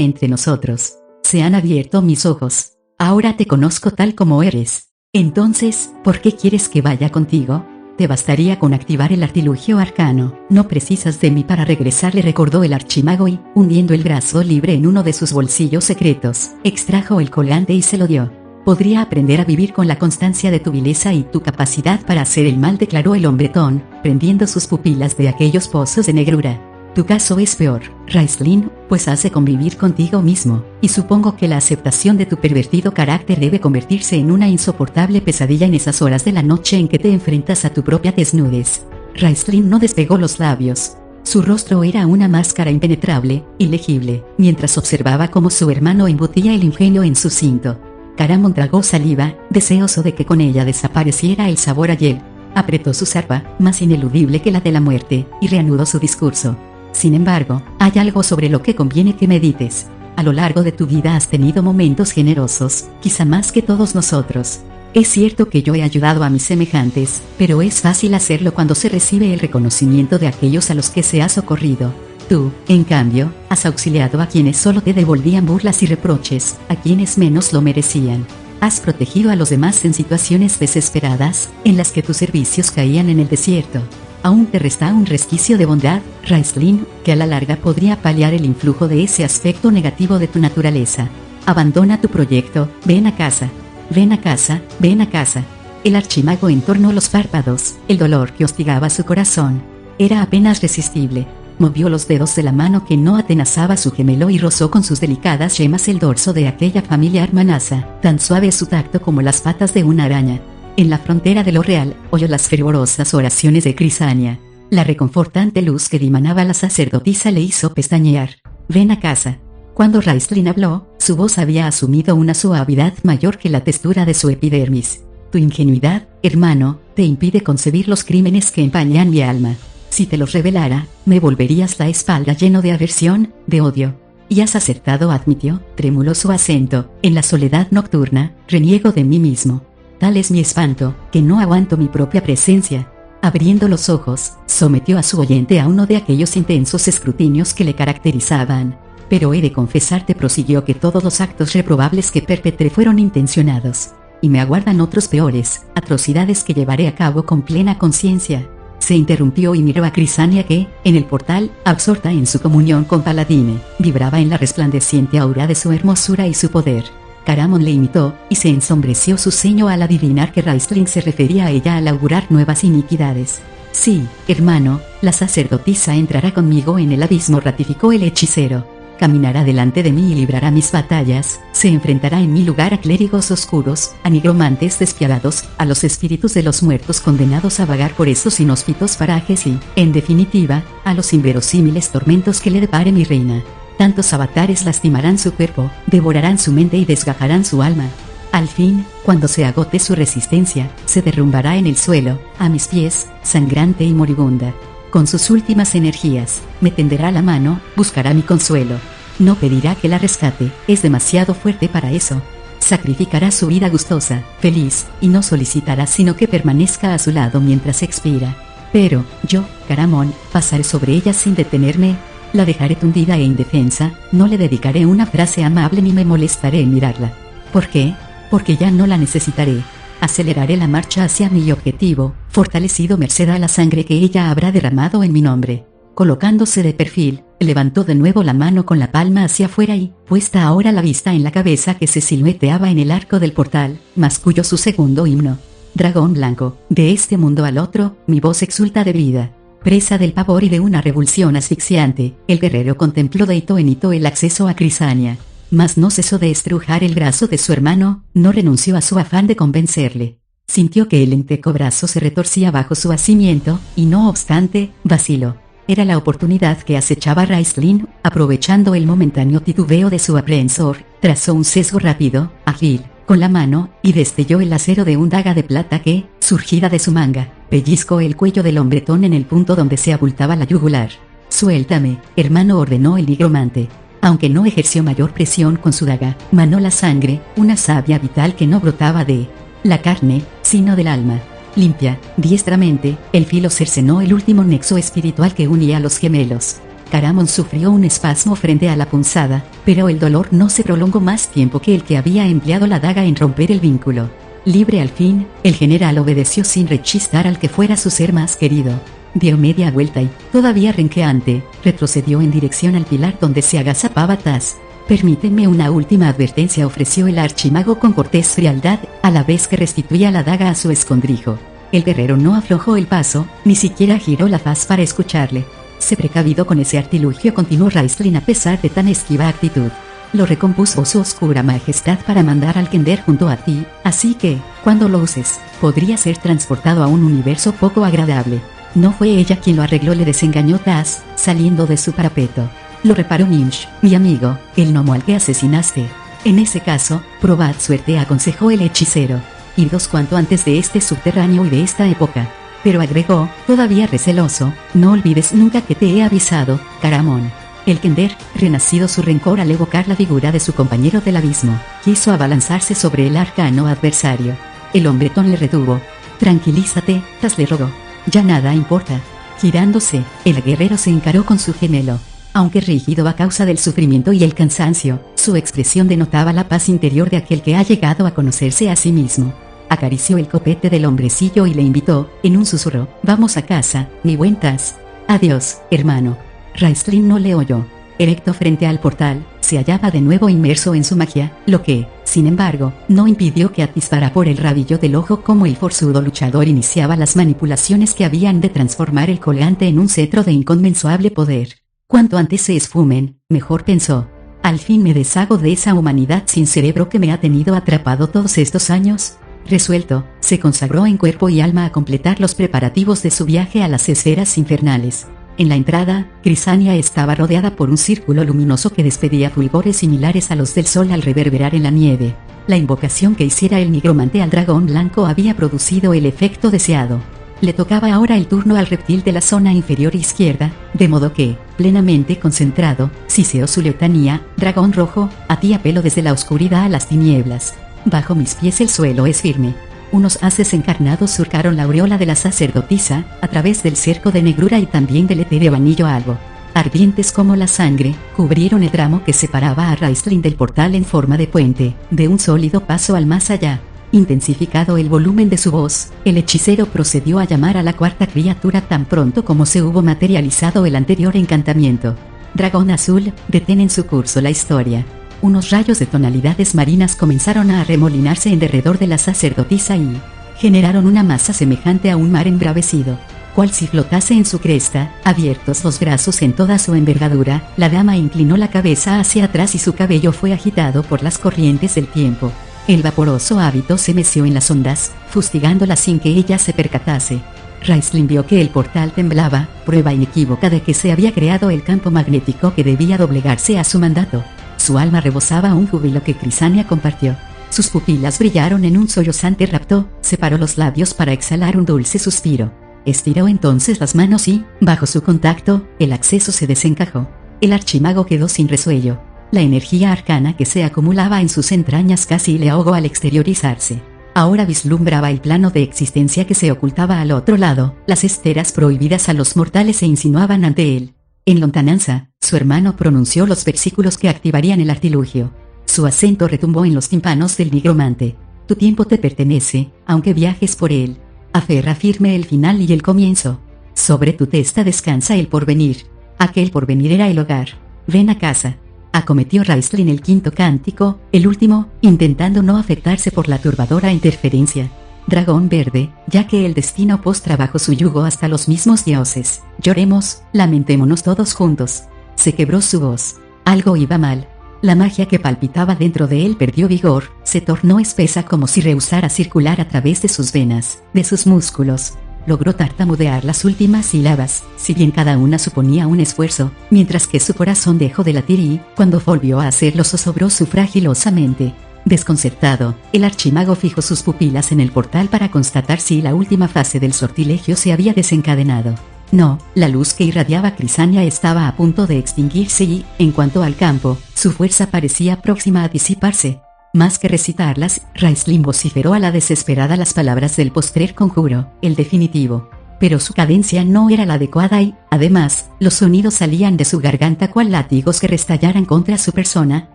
Speaker 1: entre nosotros. Se han abierto mis ojos. Ahora te conozco tal como eres. Entonces, ¿por qué quieres que vaya contigo? Te bastaría con activar el artilugio arcano. No precisas de mí para regresar, le recordó el archimago y, hundiendo el brazo libre en uno de sus bolsillos secretos, extrajo el colgante y se lo dio. Podría aprender a vivir con la constancia de tu vileza y tu capacidad para hacer el mal, declaró el hombretón, prendiendo sus pupilas de aquellos pozos de negrura. Tu caso es peor, Raistlin, pues hace convivir contigo mismo, y supongo que la aceptación de tu pervertido carácter debe convertirse en una insoportable pesadilla en esas horas de la noche en que te enfrentas a tu propia desnudez. Raistlin no despegó los labios. Su rostro era una máscara impenetrable, ilegible, mientras observaba cómo su hermano embutía el ingenio en su cinto. Caramon tragó saliva, deseoso de que con ella desapareciera el sabor a hiel. Apretó su zarpa, más ineludible que la de la muerte, y reanudó su discurso. Sin embargo, hay algo sobre lo que conviene que medites. A lo largo de tu vida has tenido momentos generosos, quizá más que todos nosotros. Es cierto que yo he ayudado a mis semejantes, pero es fácil hacerlo cuando se recibe el reconocimiento de aquellos a los que se ha socorrido. Tú, en cambio, has auxiliado a quienes solo te devolvían burlas y reproches, a quienes menos lo merecían. Has protegido a los demás en situaciones desesperadas, en las que tus servicios caían en el desierto. Aún te resta un resquicio de bondad, Raistlin, que a la larga podría paliar el influjo de ese aspecto negativo de tu naturaleza. Abandona tu proyecto, ven a casa. Ven a casa, ven a casa. El archimago entornó los párpados, el dolor que hostigaba su corazón era apenas resistible. Movió los dedos de la mano que no atenazaba su gemelo y rozó con sus delicadas yemas el dorso de aquella familiar manaza, tan suave su tacto como las patas de una araña. En la frontera de lo real, oyó las fervorosas oraciones de Crisania. La reconfortante luz que dimanaba la sacerdotisa le hizo pestañear. Ven a casa. Cuando Raistlin habló, su voz había asumido una suavidad mayor que la textura de su epidermis. Tu ingenuidad, hermano, te impide concebir los crímenes que empañan mi alma. Si te los revelara, me volverías la espalda lleno de aversión, de odio. Y has acertado, admitió, trémulo su acento. En la soledad nocturna, reniego de mí mismo. Tal es mi espanto, que no aguanto mi propia presencia. Abriendo los ojos, sometió a su oyente a uno de aquellos intensos escrutinios que le caracterizaban. Pero he de confesarte, prosiguió, que todos los actos reprobables que perpetré fueron intencionados. Y me aguardan otros peores, atrocidades que llevaré a cabo con plena conciencia. Se interrumpió y miró a Crisania que, en el portal, absorta en su comunión con Paladine, vibraba en la resplandeciente aura de su hermosura y su poder. Caramon le imitó, y se ensombreció su ceño al adivinar que Raistlin se refería a ella al augurar nuevas iniquidades. Sí, hermano, la sacerdotisa entrará conmigo en el abismo, ratificó el hechicero. Caminará delante de mí y librará mis batallas, se enfrentará en mi lugar a clérigos oscuros, a nigromantes despiadados, a los espíritus de los muertos condenados a vagar por estos inhóspitos parajes y, en definitiva, a los inverosímiles tormentos que le depare mi reina. Tantos avatares lastimarán su cuerpo, devorarán su mente y desgajarán su alma. Al fin, cuando se agote su resistencia, se derrumbará en el suelo, a mis pies, sangrante y moribunda. Con sus últimas energías, me tenderá la mano, buscará mi consuelo. No pedirá que la rescate, es demasiado fuerte para eso. Sacrificará su vida gustosa, feliz, y no solicitará sino que permanezca a su lado mientras expira. Pero, yo, Caramon, pasaré sobre ella sin detenerme. La dejaré tundida e indefensa, no le dedicaré una frase amable ni me molestaré en mirarla. ¿Por qué? Porque ya no la necesitaré. Aceleraré la marcha hacia mi objetivo, fortalecido merced a la sangre que ella habrá derramado en mi nombre. Colocándose de perfil, levantó de nuevo la mano con la palma hacia afuera y, puesta ahora la vista en la cabeza que se silueteaba en el arco del portal, masculló su segundo himno. Dragón blanco, de este mundo al otro, mi voz exulta de vida. Presa del pavor y de una revulsión asfixiante, el guerrero contempló de hito en hito el acceso a Crisania. Mas no cesó de estrujar el brazo de su hermano, no renunció a su afán de convencerle. Sintió que el lentejo brazo se retorcía bajo su asimiento, y no obstante, vaciló. Era la oportunidad que acechaba Raistlin, aprovechando el momentáneo titubeo de su aprehensor, trazó un sesgo rápido, ágil, con la mano, y destelló el acero de un daga de plata que, surgida de su manga, pellizcó el cuello del hombretón en el punto donde se abultaba la yugular. Suéltame, hermano, ordenó el nigromante. Aunque no ejerció mayor presión con su daga, manó la sangre, una savia vital que no brotaba de la carne, sino del alma. Limpia, diestramente, el filo cercenó el último nexo espiritual que unía a los gemelos. Caramon sufrió un espasmo frente a la punzada, pero el dolor no se prolongó más tiempo que el que había empleado la daga en romper el vínculo. Libre al fin, el general obedeció sin rechistar al que fuera su ser más querido. Dio media vuelta y, todavía renqueante, retrocedió en dirección al pilar donde se agazapaba Taz. «Permíteme una última advertencia», ofreció el archimago con cortés frialdad, a la vez que restituía la daga a su escondrijo. El guerrero no aflojó el paso, ni siquiera giró la faz para escucharle. «Sé precavido con ese artilugio», continuó Raistlin a pesar de tan esquiva actitud. «Lo recompuso su oscura majestad para mandar al Kender junto a ti, así que, cuando lo uses, podría ser transportado a un universo poco agradable». «No fue ella quien lo arregló», le desengañó Taz, saliendo de su parapeto. «Lo reparó Minch, mi amigo, el gnomo al que asesinaste. En ese caso, probad suerte», aconsejó el hechicero. «Idos cuanto antes de este subterráneo y de esta época». Pero agregó, todavía receloso, «No olvides nunca que te he avisado, Caramon». El Kender, renacido su rencor al evocar la figura de su compañero del abismo, quiso abalanzarse sobre el arcano adversario. El hombretón le retuvo. «Tranquilízate», Taz le rogó. «Ya nada importa». Girándose, el guerrero se encaró con su gemelo. Aunque rígido a causa del sufrimiento y el cansancio, su expresión denotaba la paz interior de aquel que ha llegado a conocerse a sí mismo. Acarició el copete del hombrecillo y le invitó, en un susurro, «Vamos a casa, mi buen Taz». «Adiós, hermano». Raistlin no le oyó. Erecto frente al portal, se hallaba de nuevo inmerso en su magia, lo que, sin embargo, no impidió que atisbara por el rabillo del ojo como el forzudo luchador iniciaba las manipulaciones que habían de transformar el colgante en un cetro de inconmensurable poder. «Cuanto antes se esfumen, mejor», pensó. «Al fin me deshago de esa humanidad sin cerebro que me ha tenido atrapado todos estos años». Resuelto, se consagró en cuerpo y alma a completar los preparativos de su viaje a las esferas infernales. En la entrada, Crisania estaba rodeada por un círculo luminoso que despedía fulgores similares a los del sol al reverberar en la nieve. La invocación que hiciera el nigromante al dragón blanco había producido el efecto deseado. Le tocaba ahora el turno al reptil de la zona inferior izquierda, de modo que, plenamente concentrado, siseó su letanía: «Dragón rojo, a ti apelo desde la oscuridad a las tinieblas. Bajo mis pies el suelo es firme». Unos haces encarnados surcaron la aureola de la sacerdotisa, a través del cerco de negrura y también del etéreo anillo algo. Ardientes como la sangre, cubrieron el tramo que separaba a Raistlin del portal en forma de puente, de un sólido paso al más allá. Intensificado el volumen de su voz, el hechicero procedió a llamar a la cuarta criatura tan pronto como se hubo materializado el anterior encantamiento. «Dragón azul, detén en su curso la historia». Unos rayos de tonalidades marinas comenzaron a arremolinarse en derredor de la sacerdotisa y generaron una masa semejante a un mar embravecido. Cual si flotase en su cresta, abiertos los brazos en toda su envergadura, la dama inclinó la cabeza hacia atrás y su cabello fue agitado por las corrientes del tiempo. El vaporoso hábito se meció en las ondas, fustigándola sin que ella se percatase. Raistlin vio que el portal temblaba, prueba inequívoca de que se había creado el campo magnético que debía doblegarse a su mandato. Su alma rebosaba un júbilo que Crisania compartió. Sus pupilas brillaron en un sollozante rapto, separó los labios para exhalar un dulce suspiro. Estiró entonces las manos y, bajo su contacto, el acceso se desencajó. El archimago quedó sin resuello. La energía arcana que se acumulaba en sus entrañas casi le ahogó al exteriorizarse. Ahora vislumbraba el plano de existencia que se ocultaba al otro lado, las esferas prohibidas a los mortales se insinuaban ante él. En lontananza, su hermano pronunció los versículos que activarían el artilugio. Su acento retumbó en los tímpanos del nigromante. «Tu tiempo te pertenece, aunque viajes por él. Aferra firme el final y el comienzo. Sobre tu testa descansa el porvenir. Aquel porvenir era el hogar. Ven a casa». Acometió Raistlin el quinto cántico, el último, intentando no afectarse por la turbadora interferencia. «Dragón verde, ya que el destino postra bajo su yugo hasta los mismos dioses, lloremos, lamentémonos todos juntos». Se quebró su voz. Algo iba mal. La magia que palpitaba dentro de él perdió vigor, se tornó espesa como si rehusara circular a través de sus venas, de sus músculos. Logró tartamudear las últimas sílabas, si bien cada una suponía un esfuerzo, mientras que su corazón dejó de latir y, cuando volvió a hacerlo, zozobró su fragilosamente. Desconcertado, el archimago fijó sus pupilas en el portal para constatar si la última fase del sortilegio se había desencadenado. No, la luz que irradiaba Crisania estaba a punto de extinguirse y, en cuanto al campo, su fuerza parecía próxima a disiparse. Más que recitarlas, Raistlin vociferó a la desesperada las palabras del postrer conjuro, el definitivo. Pero su cadencia no era la adecuada y, además, los sonidos salían de su garganta cual látigos que restallaran contra su persona,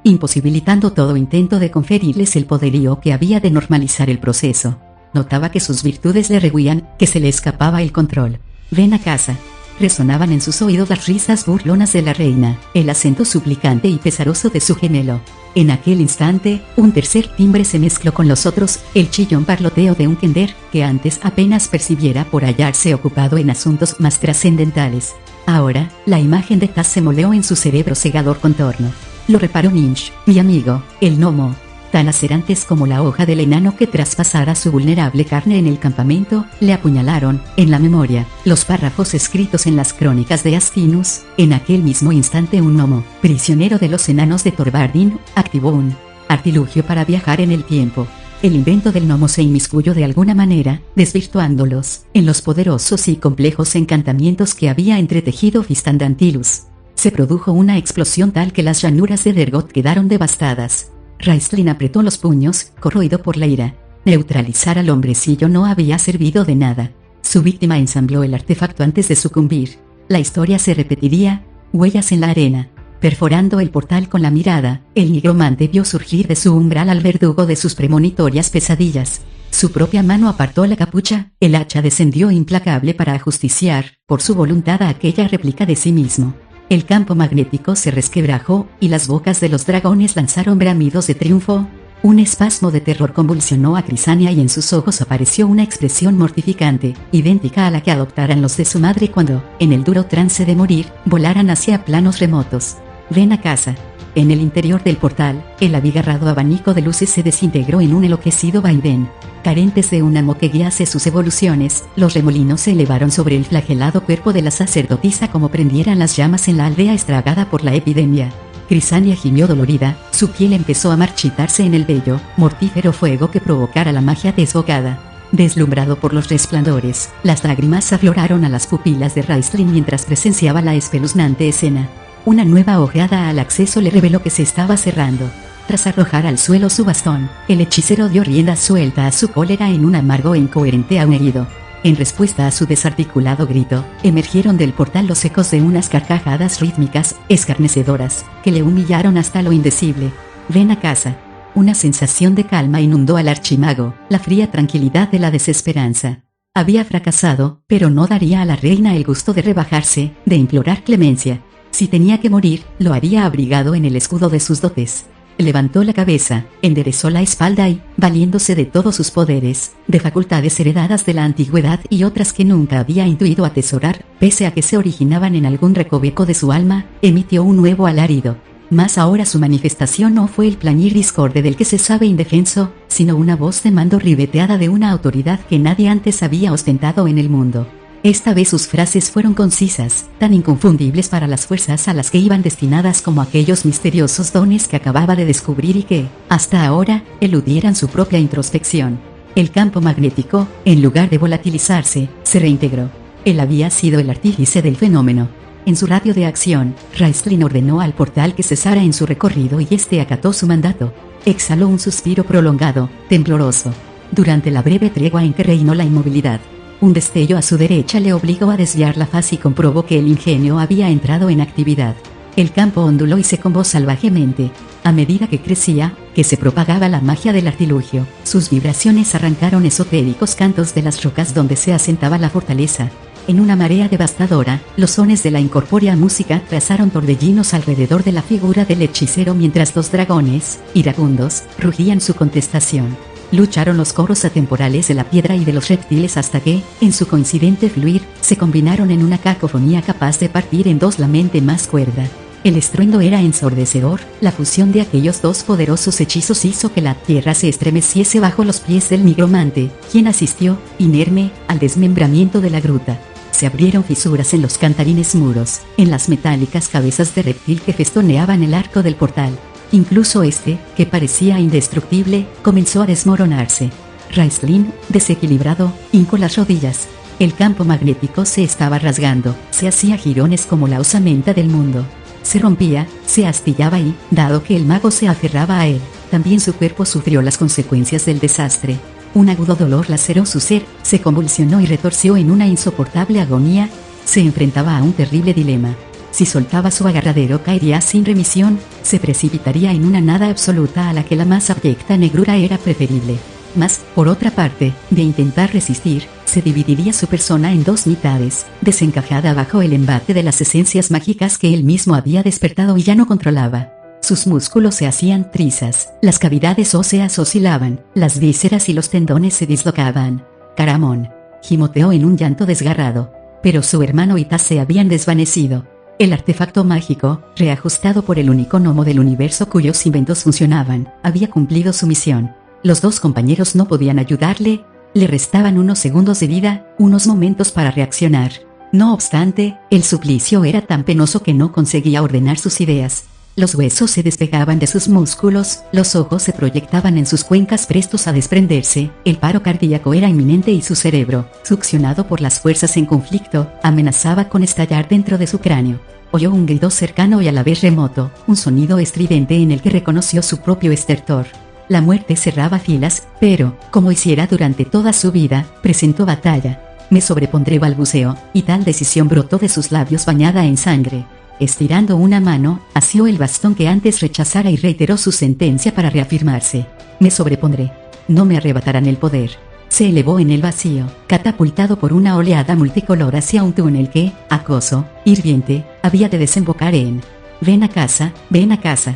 Speaker 1: imposibilitando todo intento de conferirles el poderío que había de normalizar el proceso. Notaba que sus virtudes le rehuían, que se le escapaba el control. «Ven a casa». Resonaban en sus oídos las risas burlonas de la reina, el acento suplicante y pesaroso de su gemelo. En aquel instante, un tercer timbre se mezcló con los otros, el chillón parloteo de un kender, que antes apenas percibiera por hallarse ocupado en asuntos más trascendentales. Ahora, la imagen de Taz se moleó en su cerebro cegador contorno. Lo reparó Minch, mi amigo, el gnomo. Tan lacerantes como la hoja del enano que traspasara su vulnerable carne en el campamento, le apuñalaron, en la memoria, los párrafos escritos en las crónicas de Astinus. En aquel mismo instante un gnomo, prisionero de los enanos de Thorvaldin, activó un artilugio para viajar en el tiempo. El invento del gnomo se inmiscuyó de alguna manera, desvirtuándolos, en los poderosos y complejos encantamientos que había entretejido Fistandantilus. Se produjo una explosión tal que las llanuras de Dergot quedaron devastadas. Raistlin apretó los puños, corroído por la ira. Neutralizar al hombrecillo no había servido de nada. Su víctima ensambló el artefacto antes de sucumbir. La historia se repetiría, huellas en la arena. Perforando el portal con la mirada, el nigromante vio surgir de su umbral al verdugo de sus premonitorias pesadillas. Su propia mano apartó la capucha, el hacha descendió implacable para ajusticiar, por su voluntad a aquella réplica de sí mismo. El campo magnético se resquebrajó, y las bocas de los dragones lanzaron bramidos de triunfo. Un espasmo de terror convulsionó a Crisania y en sus ojos apareció una expresión mortificante, idéntica a la que adoptaran los de su madre cuando, en el duro trance de morir, volaran hacia planos remotos. «Ven a casa». En el interior del portal, el abigarrado abanico de luces se desintegró en un enloquecido vaivén. Carentes de un amo que guiase sus evoluciones, los remolinos se elevaron sobre el flagelado cuerpo de la sacerdotisa como prendieran las llamas en la aldea estragada por la epidemia. Crisania gimió dolorida, su piel empezó a marchitarse en el bello, mortífero fuego que provocara la magia desbocada. Deslumbrado por los resplandores, las lágrimas afloraron a las pupilas de Raistlin mientras presenciaba la espeluznante escena. Una nueva ojeada al acceso le reveló que se estaba cerrando. Tras arrojar al suelo su bastón, el hechicero dio rienda suelta a su cólera en un amargo e incoherente aullido. En respuesta a su desarticulado grito, emergieron del portal los ecos de unas carcajadas rítmicas, escarnecedoras, que le humillaron hasta lo indecible. «Ven a casa». Una sensación de calma inundó al archimago, la fría tranquilidad de la desesperanza. Había fracasado, pero no daría a la reina el gusto de rebajarse, de implorar clemencia. Si tenía que morir, lo haría abrigado en el escudo de sus dotes. Levantó la cabeza, enderezó la espalda y, valiéndose de todos sus poderes, de facultades heredadas de la antigüedad y otras que nunca había intuido atesorar, pese a que se originaban en algún recoveco de su alma, emitió un nuevo alarido. Mas ahora su manifestación no fue el plañir discorde del que se sabe indefenso, sino una voz de mando ribeteada de una autoridad que nadie antes había ostentado en el mundo. Esta vez sus frases fueron concisas, tan inconfundibles para las fuerzas a las que iban destinadas como aquellos misteriosos dones que acababa de descubrir y que, hasta ahora, eludieran su propia introspección. El campo magnético, en lugar de volatilizarse, se reintegró. Él había sido el artífice del fenómeno. En su radio de acción, Raistlin ordenó al portal que cesara en su recorrido y este acató su mandato. Exhaló un suspiro prolongado, tembloroso. Durante la breve tregua en que reinó la inmovilidad, un destello a su derecha le obligó a desviar la faz y comprobó que el ingenio había entrado en actividad. El campo onduló y se combó salvajemente. A medida que crecía, que se propagaba la magia del artilugio, sus vibraciones arrancaron esotéricos cantos de las rocas donde se asentaba la fortaleza. En una marea devastadora, los sones de la incorpórea música trazaron torbellinos alrededor de la figura del hechicero mientras los dragones, iracundos, rugían su contestación. Lucharon los coros atemporales de la piedra y de los reptiles hasta que, en su coincidente fluir, se combinaron en una cacofonía capaz de partir en dos la mente más cuerda. El estruendo era ensordecedor, la fusión de aquellos dos poderosos hechizos hizo que la tierra se estremeciese bajo los pies del nigromante, quien asistió, inerme, al desmembramiento de la gruta. Se abrieron fisuras en los cantarines muros, en las metálicas cabezas de reptil que festoneaban el arco del portal. Incluso este, que parecía indestructible, comenzó a desmoronarse. Raistlin, desequilibrado, hincó las rodillas. El campo magnético se estaba rasgando, se hacía jirones como la osamenta del mundo. Se rompía, se astillaba y, dado que el mago se aferraba a él, también su cuerpo sufrió las consecuencias del desastre. Un agudo dolor laceró su ser, se convulsionó y retorció en una insoportable agonía. Se enfrentaba a un terrible dilema. Si soltaba su agarradero caería sin remisión, se precipitaría en una nada absoluta a la que la más abyecta negrura era preferible. Mas, por otra parte, de intentar resistir, se dividiría su persona en dos mitades, desencajada bajo el embate de las esencias mágicas que él mismo había despertado y ya no controlaba. Sus músculos se hacían trizas, las cavidades óseas oscilaban, las vísceras y los tendones se dislocaban. Caramón gimoteó en un llanto desgarrado. Pero su hermano y Taz se habían desvanecido. El artefacto mágico, reajustado por el único gnomo del universo cuyos inventos funcionaban, había cumplido su misión. Los dos compañeros no podían ayudarle, le restaban unos segundos de vida, unos momentos para reaccionar. No obstante, el suplicio era tan penoso que no conseguía ordenar sus ideas. Los huesos se despegaban de sus músculos, los ojos se proyectaban en sus cuencas prestos a desprenderse, el paro cardíaco era inminente y su cerebro, succionado por las fuerzas en conflicto, amenazaba con estallar dentro de su cráneo. Oyó un grito cercano y a la vez remoto, un sonido estridente en el que reconoció su propio estertor. La muerte cerraba filas, pero, como hiciera durante toda su vida, presentó batalla. Me sobrepondré, balbuceó, y tal decisión brotó de sus labios bañada en sangre. Estirando una mano, asió el bastón que antes rechazara y reiteró su sentencia para reafirmarse. Me sobrepondré. No me arrebatarán el poder. Se elevó en el vacío, catapultado por una oleada multicolor hacia un túnel que, acoso, hirviente, había de desembocar en... Ven a casa, ven a casa.